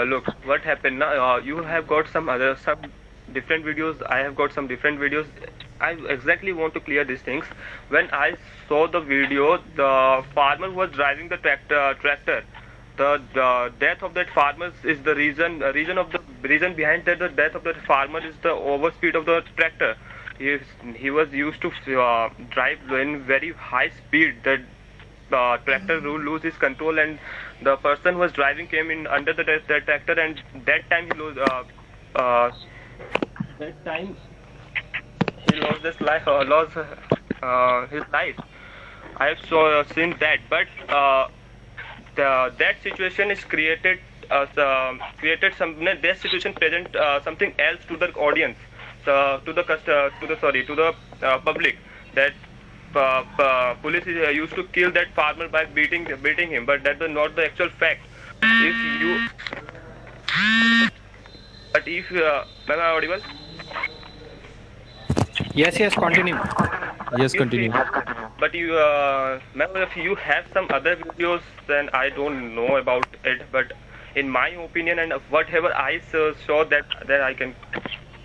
Look, what happened now? You have got some different videos. I have got some different videos. I exactly want to clear these things. When I saw the video, the farmer was driving the tractor. The death of that farmer is the reason behind that. The death of that farmer is the overspeed of the tractor. He was used to drive in very high speed. That tractor lose his control, and the person who was driving came in under the tractor, and that time he lost his life. I have seen that, but that situation is created that situation present something else to the audience, to the public, that police used to kill that farmer by beating him, but that is not the actual fact. Am I audible? Yes, continue. Yes, continue. But ma'am, if you have some other videos, then I don't know about it. But in my opinion, and whatever I saw, that I can.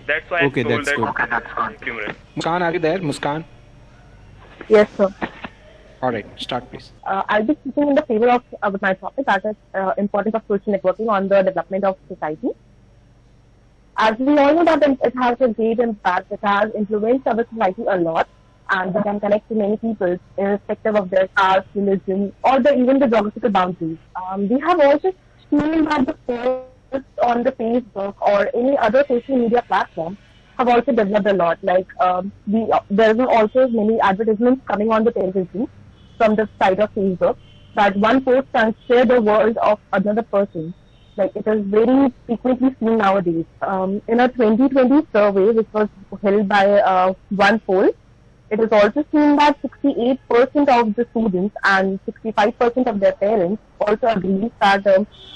That's why Okay, I told that's that. Muskan, are you there? Muskan? Yes, sir. All right, start please. I'll be speaking in the favor of my topic, that is importance of social networking on the development of society. As we all know that it has a great impact, it has influenced our society a lot, and we can connect to many people irrespective of their caste, religion, or even the geographical boundaries. We have also seen that the posts on the Facebook or any other social media platform have also developed a lot. Like there are also many advertisements coming on the television from the side of Facebook that one post can share the world of another person. Like it is very frequently seen nowadays. In a 2020 survey which was held by one poll, it is also seen that 68% of the students and 65% of their parents also agree that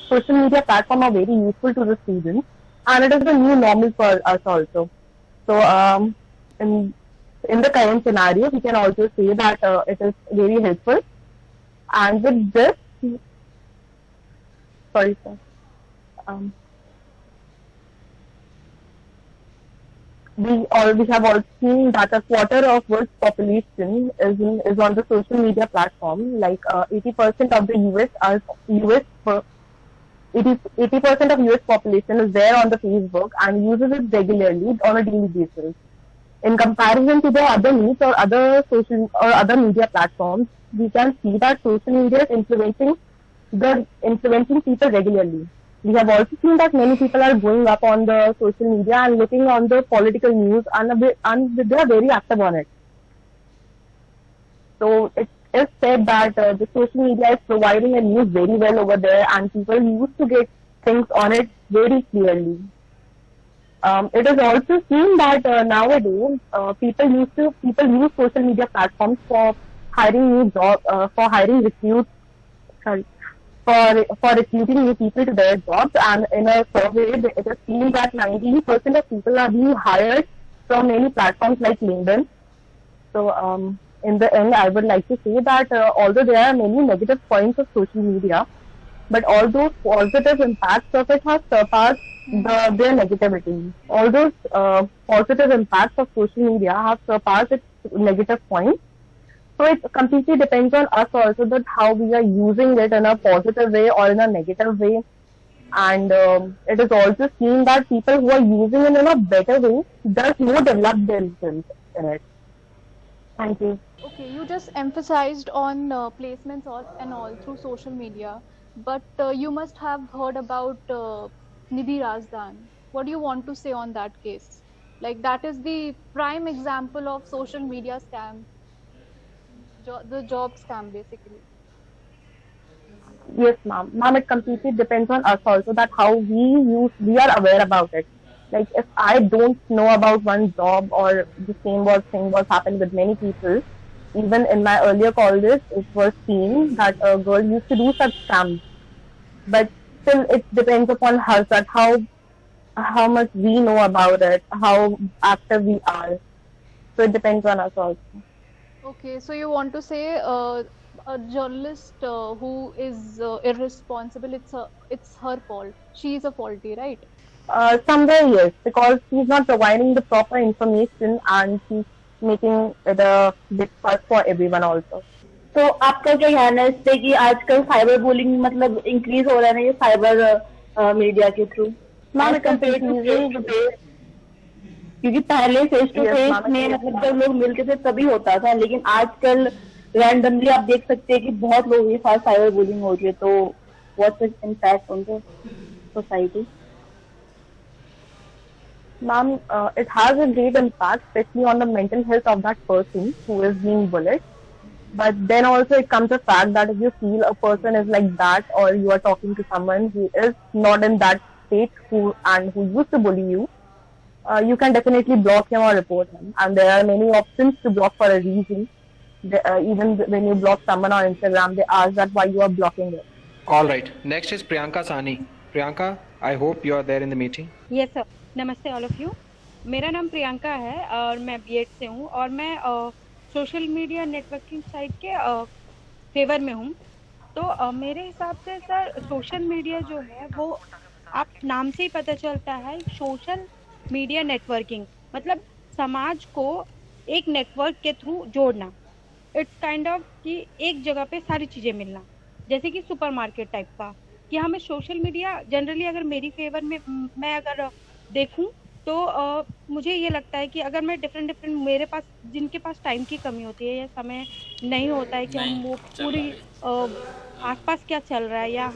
social media platforms are very useful to the students, and it is the new normal for us also. So in the current scenario, we can also say that it is very helpful. And with this, sorry sir. We have also seen that a quarter of world's population is on the social media platform. Like 80% of the US population is there on the Facebook and uses it regularly on a daily basis. In comparison to the other news or other social or other media platforms, we can see that social media is influencing people regularly. We have also seen that many people are going up on the social media and looking on the political news, and they are very active on it. So it is said that the social media is providing a news very well over there, and people used to get things on it very clearly. It is also seen that nowadays people use social media platforms for hiring for recruiting new people to their jobs, and in a survey it is seen that 90% of people are being hired from many platforms like LinkedIn. So in the end, I would like to say that although there are many negative points of social media, but all those positive impacts of it have surpassed their negativity. All those positive impacts of social media have surpassed its negative points. So it completely depends on us also, that how we are using it in a positive way or in a negative way. And it is also seen that people who are using it in a better way does more develop themselves in it. Thank you. Okay, you just emphasized on placements and all through social media, but you must have heard about Nidhi Razdan. What do you want to say on that case? Like, that is the prime example of social media scam, the job scam basically. Yes, ma'am. Ma'am, it completely depends on us also, that how we are aware about it. Like, if I don't know about one job or the same thing was happening with many people, even in my earlier call list, it was seen that a girl used to do such scams. But still, it depends upon us that how much we know about it, how active we are. So it depends on us also. Okay, so you want to say a journalist who is irresponsible, it's her fault. She is a faulty, right? Somewhere yes, because she's not providing the proper information and she's making it a bit tough for everyone also. तो आपका क्या कहना है इस पे कि आजकल cyber bullying मतलब इंक्रीज हो रहा है ये साइबर मीडिया के थ्रू? मैम क्योंकि पहले फेस टू फेस में मतलब जब लोग मिलते थे तभी होता था, लेकिन आजकल रैंडमली आप देख सकते हैं कि बहुत लोगों के साथ साइबर बुलिंग हो रही है, तो what's its impact on the society? Ma'am, it has a great impact, especially on the mental health of that person who is being bullied. But then also it comes a fact that if you feel a person is like that, or you are talking to someone who is not in that state who used to bully you, you can definitely block him or report him. And there are many options to block for a reason. Even when you block someone on Instagram, they ask that why you are blocking it. All right. Next is Priyanka Sani. Priyanka, I hope you are there in the meeting. Yes sir. नमस्ते all of you. मेरा नाम प्रियंका है और मैं BEd से हूँ और मैं सोशल मीडिया नेटवर्किंग साइट के फेवर में हूँ। तो मेरे हिसाब से सर सोशल मीडिया जो है वो आप नाम से ही पता चलता है, सोशल मीडिया नेटवर्किंग मतलब समाज को एक नेटवर्क के थ्रू जोड़ना। इट्स काइंड ऑफ कि एक जगह पे सारी चीज़ें मिलना, जैसे कि सुपरमार्केट टाइप का। कि हमें सोशल मीडिया जनरली अगर मेरी फेवर में मैं अगर देखूं तो मुझे ये लगता है कि अगर मैं डिफरेंट मेरे पास जिनके पास टाइम की कमी होती है या समय नहीं होता है कि हम वो पूरी आसपास क्या चल रहा है या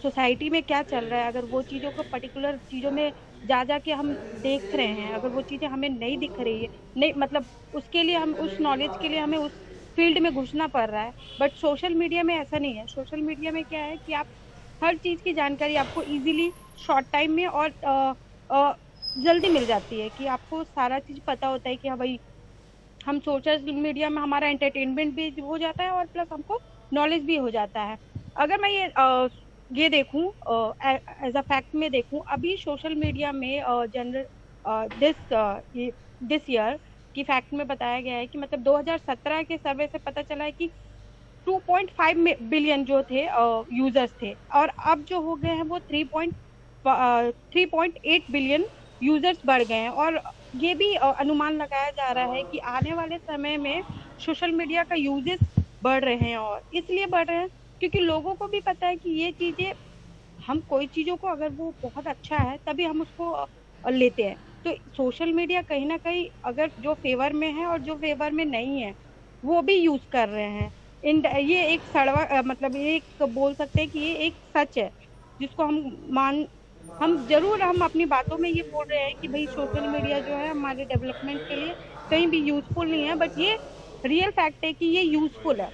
सोसाइटी में क्या चल रहा है, अगर वो चीज़ों को पर्टिकुलर चीज़ों में जा के हम देख रहे हैं, अगर वो चीज़ें हमें नहीं दिख रही है, नहीं मतलब उसके लिए हम उस नॉलेज के लिए हमें उस फील्ड में घुसना पड़ रहा है। बट सोशल मीडिया में ऐसा नहीं है। सोशल मीडिया में क्या है कि आप हर चीज़ की जानकारी आपको इजीली शॉर्ट टाइम में और जल्दी मिल जाती है कि आपको सारा चीज़ पता होता है कि हाँ भाई हम सोशल मीडिया में हमारा एंटरटेनमेंट भी हो जाता है और प्लस हमको नॉलेज भी हो जाता है। अगर मैं ये देखूं एज अ फैक्ट में देखूं, अभी सोशल मीडिया में जनरल दिस ईयर की फैक्ट में बताया गया है कि मतलब 2017 के सर्वे से पता चला है कि 2.5 बिलियन जो थे यूजर्स थे और अब जो हो गए हैं वो 3.8 बिलियन यूजर्स बढ़ गए हैं। और ये भी अनुमान लगाया जा रहा है कि आने वाले समय में सोशल मीडिया का यूजेस बढ़ रहे हैं। और इसलिए बढ़ रहे हैं क्योंकि लोगों को भी पता है कि ये चीज़ें, हम कोई चीज़ों को अगर वो बहुत अच्छा है तभी हम उसको लेते हैं। तो सोशल मीडिया कहीं ना कहीं अगर जो फेवर में है और जो फेवर में नहीं है वो भी यूज़ कर रहे हैं। ये एक सड़वा मतलब ये एक बोल सकते हैं कि ये एक सच है जिसको हम जरूर हम अपनी बातों में ये बोल रहे हैं कि भाई सोशल मीडिया जो है हमारे डेवलपमेंट के लिए कहीं भी यूज़फुल नहीं है, बट ये रियल फैक्ट है कि ये यूज़फुल है।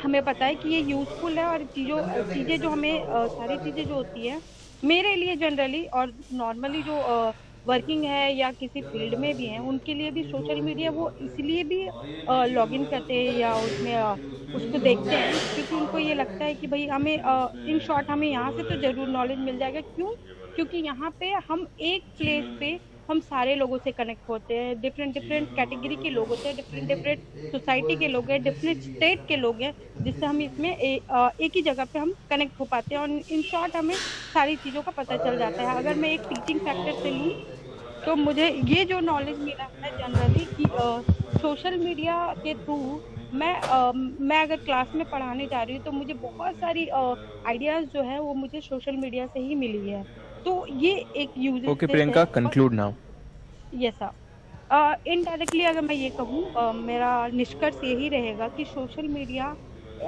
हमें पता है कि ये यूज़फुल है और चीज़ें जो हमें सारी चीज़ें जो होती है मेरे लिए जनरली और नॉर्मली जो वर्किंग है या किसी फील्ड में भी हैं उनके लिए भी सोशल मीडिया वो इसलिए भी लॉग इन करते हैं या उसमें उसको देखते हैं क्योंकि उनको ये लगता है कि भाई हमें इन शॉर्ट हमें यहाँ से तो ज़रूर नॉलेज मिल जाएगा। क्यों? क्योंकि यहाँ पे हम एक प्लेस पे हम सारे लोगों से कनेक्ट होते हैं, डिफरेंट कैटेगरी के लोग होते हैं, डिफरेंट सोसाइटी के लोग हैं, डिफरेंट स्टेट के लोग हैं, जिससे हम इसमें एक ही जगह पे हम कनेक्ट हो पाते हैं और इन शॉर्ट हमें सारी चीज़ों का पता चल जाता है। अगर मैं एक टीचिंग फैक्टर से लूँ तो मुझे ये जो नॉलेज मिला है जनरली कि सोशल मीडिया के थ्रू मैं अगर क्लास में पढ़ाने जा रही हूँ तो मुझे बहुत सारी आइडियाज़ जो है वो मुझे सोशल मीडिया से ही मिली है। तो ये एक use. Okay Priyanka, conclude now. Yes sir, indirectly अगर मैं ये कहूँ मेरा निष्कर्ष यही रहेगा कि सोशल मीडिया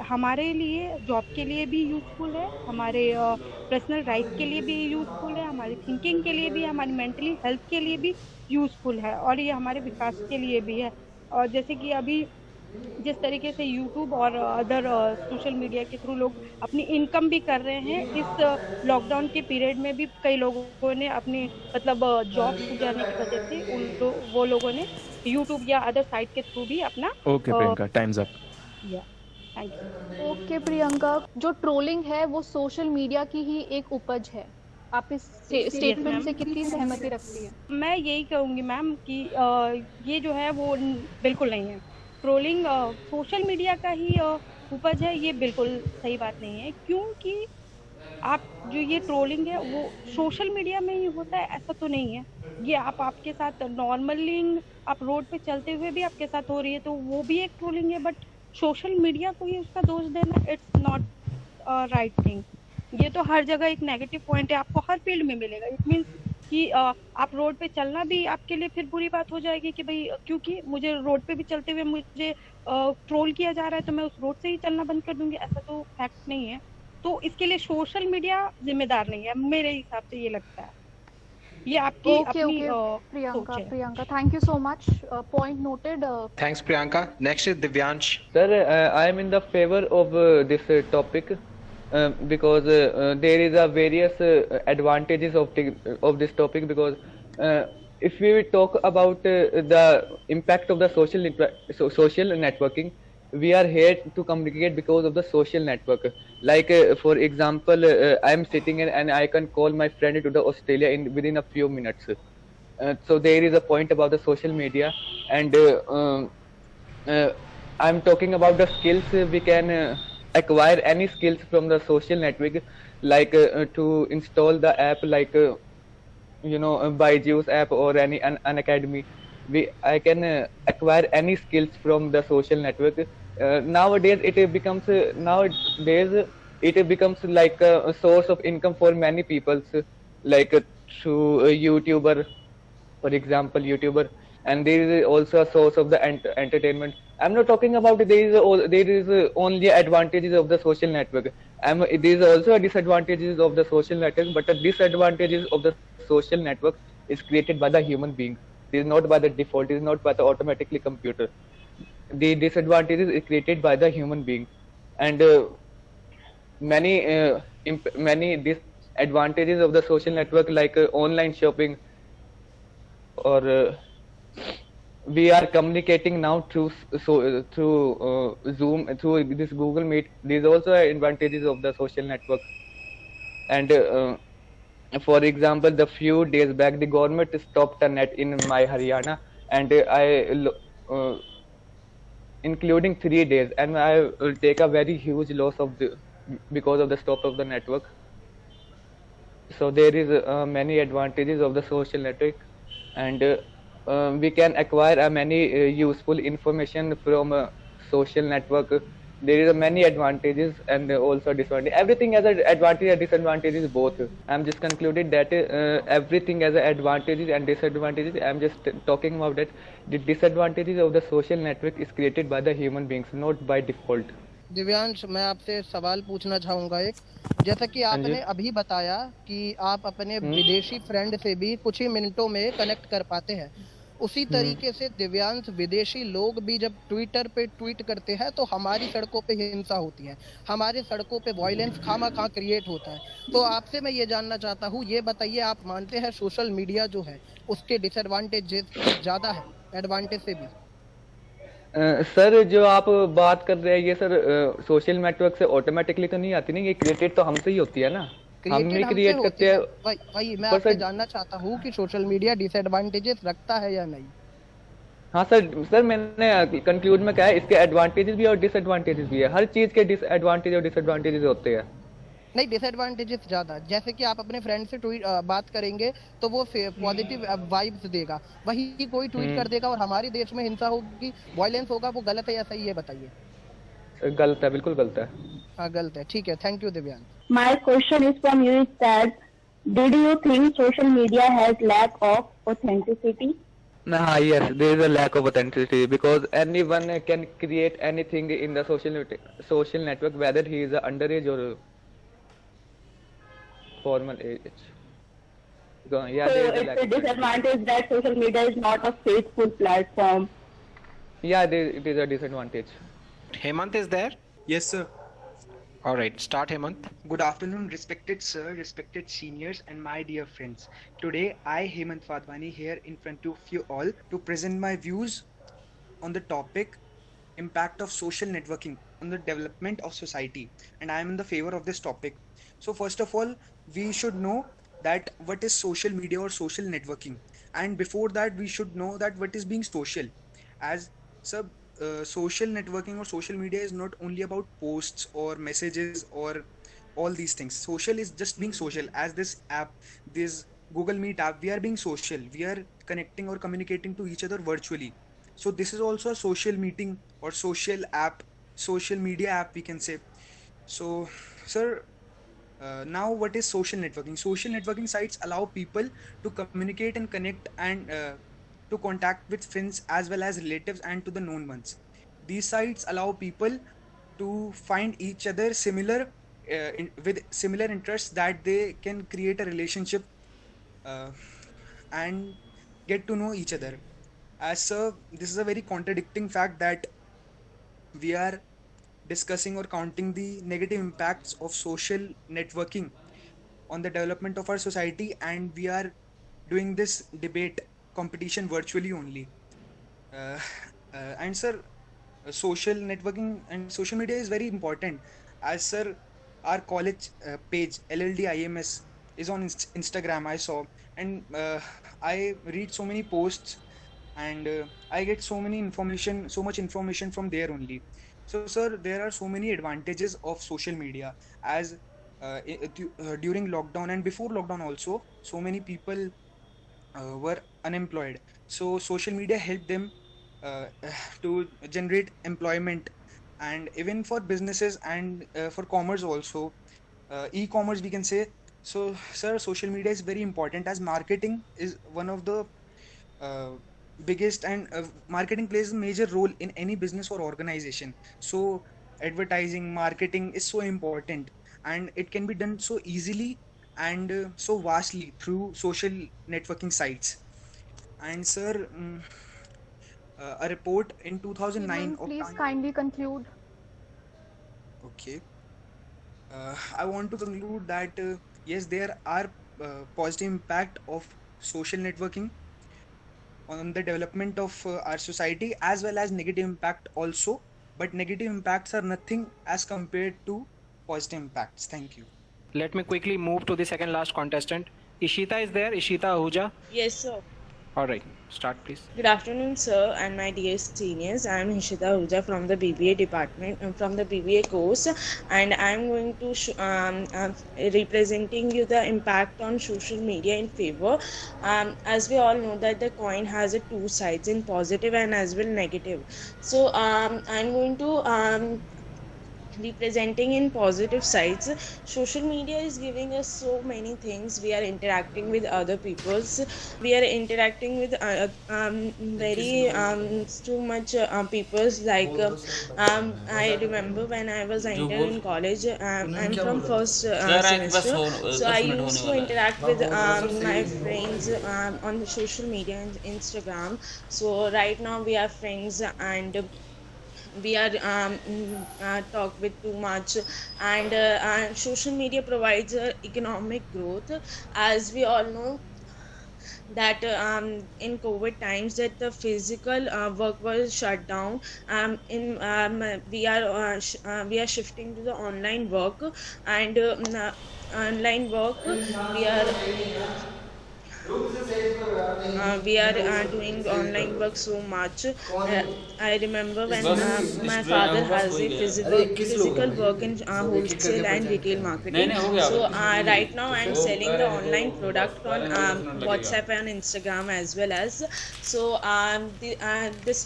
हमारे लिए जॉब के लिए भी यूज़फुल है, हमारे पर्सनल लाइफ के लिए भी यूज़फुल है, हमारी थिंकिंग के लिए भी, हमारी मेंटली हेल्थ के लिए भी यूज़फुल है और ये हमारे विकास के लिए भी है। और जैसे कि अभी जिस तरीके से यूट्यूब और अदर सोशल मीडिया के थ्रू लोग अपनी इनकम भी कर रहे हैं, इस लॉकडाउन के पीरियड में भी कई लोगों ने अपनी मतलब जॉब छूट जाने की वजह से वो लोगों ने यूट्यूब या अदर साइट के थ्रू भी अपना। Okay Priyanka, times up. Okay Priyanka, जो ट्रोलिंग है वो सोशल मीडिया की ही एक उपज है। आप इस स्टेटमेंट से कितनी सहमति रखती है? मैं यही कहूँगी मैम कि ये जो है वो बिल्कुल नहीं है। ट्रोलिंग सोशल मीडिया का ही उपज है, ये बिल्कुल सही बात नहीं है। क्योंकि आप जो ये ट्रोलिंग है वो सोशल मीडिया में ही होता है ऐसा तो नहीं है। ये आपके साथ नॉर्मली आप रोड पे चलते हुए भी आपके साथ हो रही है तो वो भी एक ट्रोलिंग है। बट सोशल मीडिया को ही उसका दोष देना इट्स नॉट राइट थिंग। ये तो हर जगह एक नेगेटिव पॉइंट है, आपको हर फील्ड में मिलेगा। इट मीन्स कि आप रोड पे चलना भी आपके लिए फिर बुरी बात हो जाएगी कि भाई क्योंकि मुझे रोड पे भी चलते हुए मुझे ट्रोल किया जा रहा है तो मैं उस रोड से ही चलना बंद कर दूंगी, ऐसा तो फैक्ट नहीं है। तो इसके लिए सोशल मीडिया जिम्मेदार नहीं है, मेरे हिसाब से ये लगता है। ये आपकी अपनी Priyanka, Priyanka, thank you so much. Point noted. Thanks, Priyanka. Next is Divyansh. Sir, I am in the favor of this topic because there is a various advantages of this topic because if we talk about the impact of the social networking, we are here to communicate because of the social network. Like for example, I am sitting and I can call my friend to the Australia within a few minutes. So there is a point about the social media, and I'm talking about the skills we can acquire any skills from the social network, like to install the app, like Byju's app or any an academy. I can acquire any skills from the social network. Nowadays it becomes like a source of income for many people, like through YouTuber, for example, YouTuber, and there is also a source of the entertainment. I'm not talking about there is only advantages of the social network. There is also disadvantages of the social network, but the disadvantages of the social network is created by the human being. It is not by the default. It is not by the automatically computer. The disadvantages is created by the human being, and many disadvantages of the social network, like online shopping, or we are communicating now through Zoom, through this Google Meet. These also are advantages of the social network. And for example, the few days back, the government stopped the net in my Haryana, and including 3 days, and I will take a very huge loss because of the stop of the network. So there is many advantages of the social network, and we can acquire many useful information from social network. There is many advantages and also disadvantages. Everything has an advantage and disadvantages both. I'm just concluded that everything has advantages and disadvantages. I'm just talking about that the disadvantages of the social network is created by the human beings, not by default. Divyansh, मैं आपसे सवाल पूछना चाहूँगा एक, जैसा कि आपने अभी बताया कि आप अपने विदेशी फ्रेंड से भी कुछ ही मिनटों में कनेक्ट कर पाते हैं, उसी तरीके से दिव्यांश विदेशी लोग भी जब ट्विटर पे ट्वीट करते हैं तो हमारी सड़कों पे हिंसा होती है, हमारे सड़कों पे वायलेंस खामा क्रिएट होता है। तो आपसे मैं ये जानना चाहता हूँ, ये बताइए, आप मानते हैं सोशल मीडिया जो है उसके डिसएडवांटेजेस ज़्यादा है एडवांटेज से भी? सर, जो आप बात कर रहे हैं ये सर सोशल नेटवर्क से ऑटोमेटिकली तो नहीं आती, नहीं, ये क्रिएटेड तो हमसे ही होती है ना, हम ही क्रिएट करते हैं। वही मैं आपसे जानना चाहता हूँ कि सोशल मीडिया डिसएडवांटेजेस रखता है या नहीं? हाँ सर मैंने कंक्लूड में कहा है इसके एडवांटेजेस भी और डिसएडवांटेजेस भी है, हर चीज के डिसएडवांटेज और डिसएडवांटेजेस होते हैं। नहीं, डिसएडवांटेजेस ज्यादा, जैसे कि आप अपने फ्रेंड से बात करेंगे तो वो पॉजिटिव वाइब्स देगा, वही कोई ट्वीट कर देगा और हमारे देश में हिंसा होगी, वायलेंस होगा, वो गलत है या सही है, बताइए? गलत है, बिल्कुल गलत है। हाँ, गलत है, ठीक है, thank you Divyansh. My question is from you is that did you think social media has lack of authenticity? Yes, there is a lack of authenticity because anyone can create anything in the social network, whether he is underage or formal age. Yeah, so it's a disadvantage that social media is not a faithful platform. Yeah, it is a disadvantage. Hemant is there? Yes, sir. All right, start Hemant. Good afternoon, respected sir, respected seniors, and my dear friends. Today, I, Hemant Wadhwani, here in front of you all to present my views on the topic impact of social networking on the development of society, and I am in the favor of this topic. So first of all, we should know that what is social media or social networking, and before that we should know that what is being social. As sir, social networking or social media is not only about posts or messages or all these things. Social is just being social. As this app, this Google Meet app, we are being social, we are connecting or communicating to each other virtually. So this is also a social meeting or social app, social media app we can say. So sir, now what is social networking? Social networking sites allow people to communicate and connect and to contact with friends as well as relatives and to the known ones. These sites allow people to find each other similar with similar interests that they can create a relationship and get to know each other. This is a very contradicting fact that we are discussing or counting the negative impacts of social networking on the development of our society, and we are doing this debate competition virtually only. And sir, social networking and social media is very important. As sir, our college page LLD IMS is on Instagram, I saw, and I read so many posts, and I get so much information from there only. So sir, there are so many advantages of social media, as during lockdown and before lockdown also, so many people were unemployed. So social media helped them to generate employment, and even for businesses and for commerce also, e-commerce we can say. So sir, social media is very important, as marketing is one of the biggest, and marketing plays a major role in any business or organization. So advertising, marketing is so important, and it can be done so easily and so vastly through social networking sites. And sir, a report in 2009 of Please kindly conclude. Okay. I want to conclude that yes, there are positive impact of social networking on the development of our society, as well as negative impact also. But negative impacts are nothing as compared to positive impacts. Thank you. Let me quickly move to the second last contestant. Ishita is there. Ishita Ahuja. Yes, sir. All right. Start, please. Good afternoon, sir, and my dear seniors. I am Ishita Ahuja from the BBA department, from the BBA course, and I am going to representing you the impact on social media in favor. As we all know that the coin has two sides, in positive and as well negative. So I am going to representing in positive sides. Social media is giving us so many things. We are interacting with other peoples, we are interacting with very too much peoples, like I remember when I was entering in college, I'm from first semester, so I used to interact with my friends on the social media and Instagram. So right now we are friends, and we are talk with too much, and social media provides economic growth. As we all know that in COVID times that the physical work was shut down, we are shifting to the online work, and online work we are doing online work so much. I remember when my father has a physical work in wholesale and retail marketing. So right now I am selling the online product on WhatsApp and Instagram as well as. So this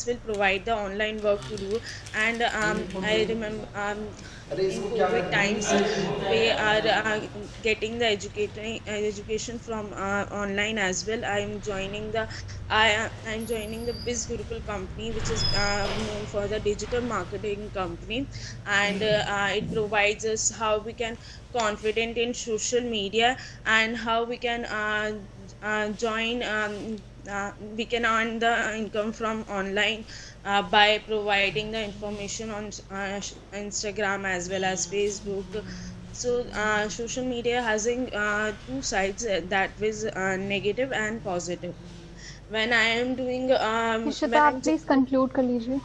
will provide the online work to do. And I remember in COVID times we are getting the education from online as well. I'm joining the Biz Gurukul company, which is known for the digital marketing company, and it provides us how we can confident in social media, and how we can join we can earn the income from online by providing the information on Instagram as well as Facebook. So social media has two sides, that is negative and positive. When I am doing Ishita, please conclude कर लीजिए.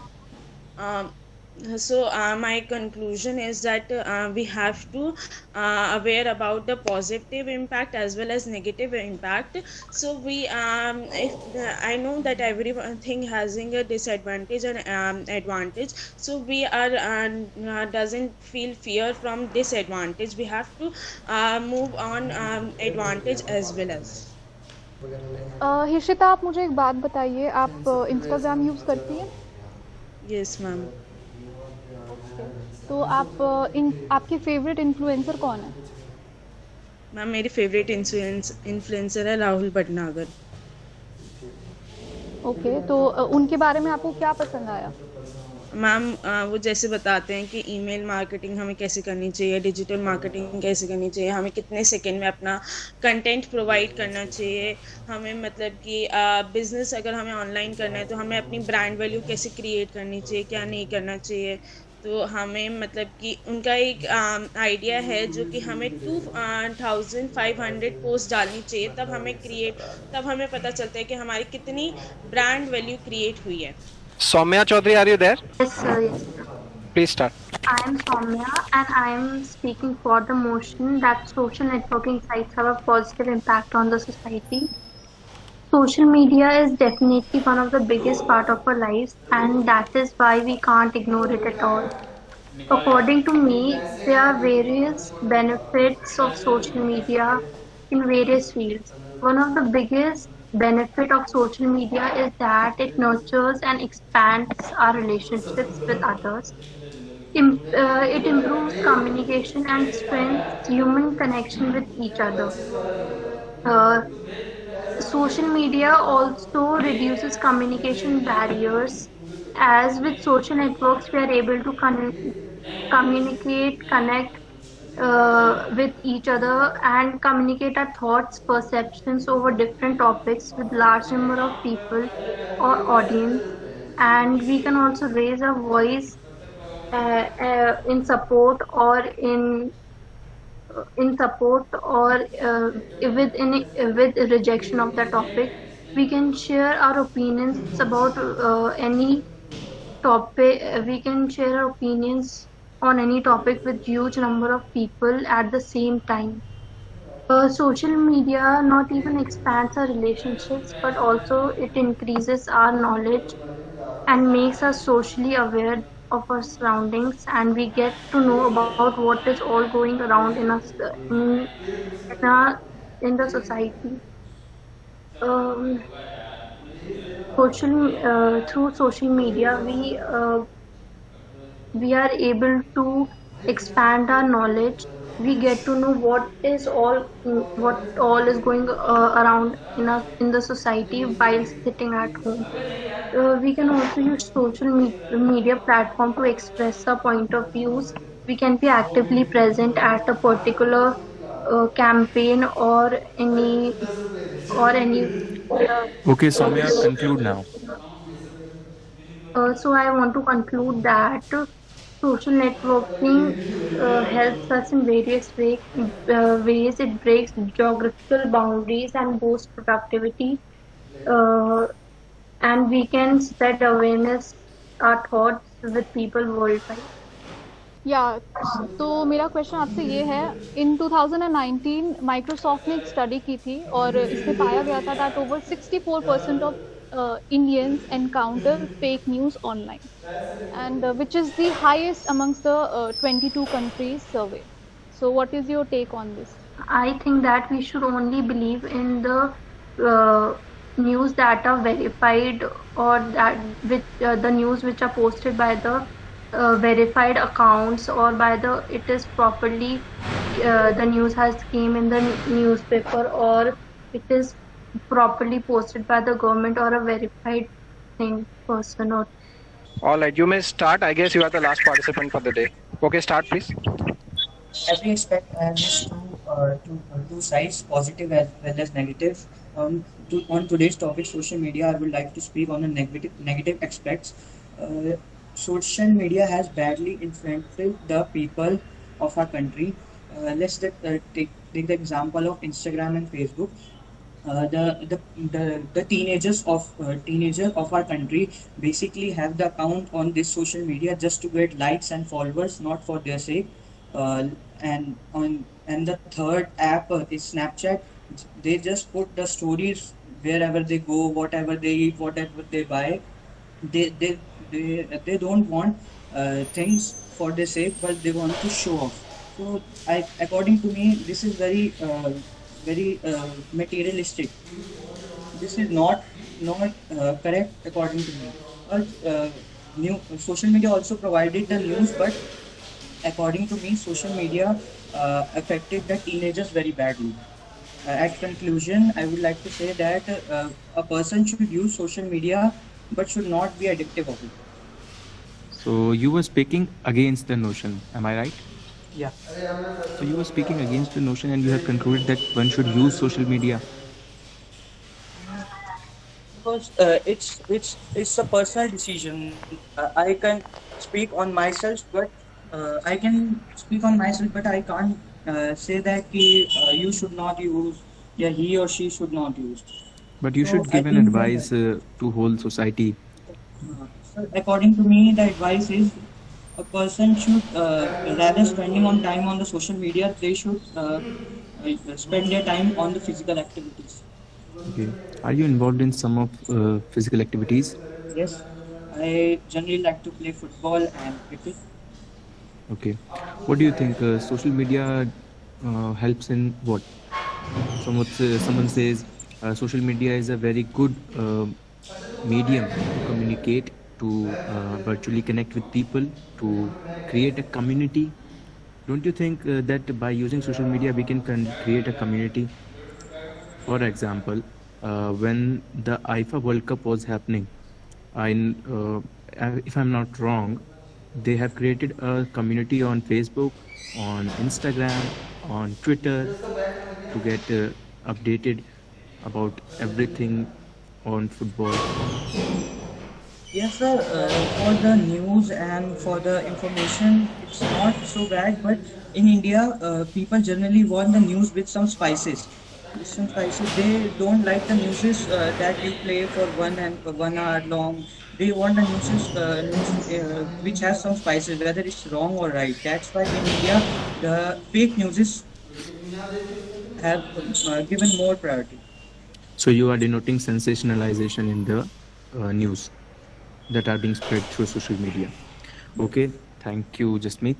So my conclusion is that we have to aware about the positive impact as well as negative impact. So we I know that everything having a disadvantage and advantage. So we are doesn't feel fear from disadvantage. We have to move on advantage as well as. हिर्षिता, आप मुझे एक बात बताइए, आप Instagram use करती हैं? Yes, ma'am. तो आप आपके फेवरेट इन्फ्लुएंसर कौन है? मैम मेरी फेवरेट इन्फ्लुएंसर है राहुल भटनागर। ओके, तो उनके बारे में आपको क्या पसंद आया? मैम वो जैसे बताते हैं कि ईमेल मार्केटिंग हमें कैसे करनी चाहिए, डिजिटल मार्केटिंग कैसे करनी चाहिए, हमें कितने सेकंड में अपना कंटेंट प्रोवाइड करना चाहिए, हमें मतलब कि बिज़नेस अगर हमें ऑनलाइन करना है तो हमें अपनी ब्रांड वैल्यू कैसे क्रिएट करनी चाहिए, क्या नहीं करना चाहिए। तो हमें मतलब कि उनका एक आइडिया है जो कि हमें 2500 पोस्ट डालनी चाहिए, तब हमें पता चलता है कि हमारी कितनी ब्रांड वैल्यू क्रिएट हुई है। Soumya Chaudhary, are you there? Yes, sir. Yes, sir. Please start. I am Soumya, and I am speaking for the motion that social networking sites have a positive impact on the society. Social media is definitely one of the biggest part of our lives, and that is why we can't ignore it at all. According to me, there are various benefits of social media in various fields. One of the biggest benefit of social media is that it nurtures and expands our relationships with others. It improves communication and strengthens human connection with each other. Social media also reduces communication barriers, as with social networks we are able to communicate, connect with each other and communicate our thoughts, perceptions over different topics with large number of people or audience, and we can also raise our voice in support or with rejection of the topic. We can share our opinions about any topic. We can share our opinions on any topic with huge number of people at the same time. Social media not even expands our relationships, but also it increases our knowledge and makes us socially aware of our surroundings, and we get to know about what is all going around in us in the society. Through social media we are able to expand our knowledge. We get to know what all is going around in the society while sitting at home. We can also use social media platform to express our point of views. We can be actively present at a particular campaign or any Okay, Soumya, conclude now. So I want to conclude that social networking helps us in various ways. It breaks geographical boundaries and boosts productivity, and we can spread awareness, our thoughts with people worldwide. या तो मेरा question आपसे ये है, इन 2019 Microsoft ने एक study की थी और इसमें पाया गया था that over 64% of Indians encounter fake news online, and which is the highest amongst the 22 countries surveyed. So what is your take on this? I think that we should only believe in the news that are verified, or that the news which are posted by the verified accounts, or by it is properly the news has came in the newspaper, or it is properly posted by the government or a verified person. Or All right, you may start. I guess you are the last participant for the day. Okay, start please. Every aspect has two sides, positive as well as negative. On today's topic, social media, I would like to speak on the negative aspects. Social media has badly influenced the people of our country. Let's take the example of Instagram and Facebook. The teenagers of our country basically have the account on this social media just to get likes and followers, not for their sake. And the third app is Snapchat. They just put the stories wherever they go, whatever they eat, whatever they buy. They don't want things for their sake, but they want to show off. So according to me, this is very materialistic. This is not correct according to me. social media also provided the news, but according to me, social media affected the teenagers very badly. At conclusion, I would like to say that a person should use social media but should not be addictive of it. So you were speaking against the notion, am I right? Yeah. So you were speaking against the notion and you have concluded that one should use social media. Because it's a personal decision. I can speak on myself, but I can't say that you should not use, yeah, he or she should not use. But you So should I give an think advice to whole society. so according to me, the advice is a person should rather spending on time on the social media, they should spend their time on the physical activities. Okay. Are you involved in some of physical activities? Yes, I generally like to play football and cricket. Okay. What do you think? Social media helps in what? Someone says social media is a very good medium to communicate, to virtually connect with people, to create a community. Don't you think that by using social media we can create a community? For example, when the IFA World Cup was happening, if I'm not wrong, they have created a community on Facebook, on Instagram, on Twitter to get updated about everything on football. Yes, sir. For the news and for the information, it's not so bad. But in India, people generally want the news with some spices. With some spices, they don't like the news that you play for 1 hour long. They want the news which has some spices, whether it's wrong or right. That's why in India, the fake news have given more priority. So you are denoting sensationalization in the news that are being spread through social media. Okay, thank you, Jasmeet.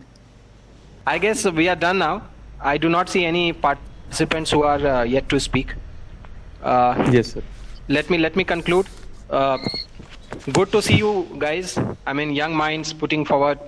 I guess we are done now. I do not see any participants who are yet to speak. Yes, sir. Let me conclude. Good to see you guys. I mean, young minds putting forward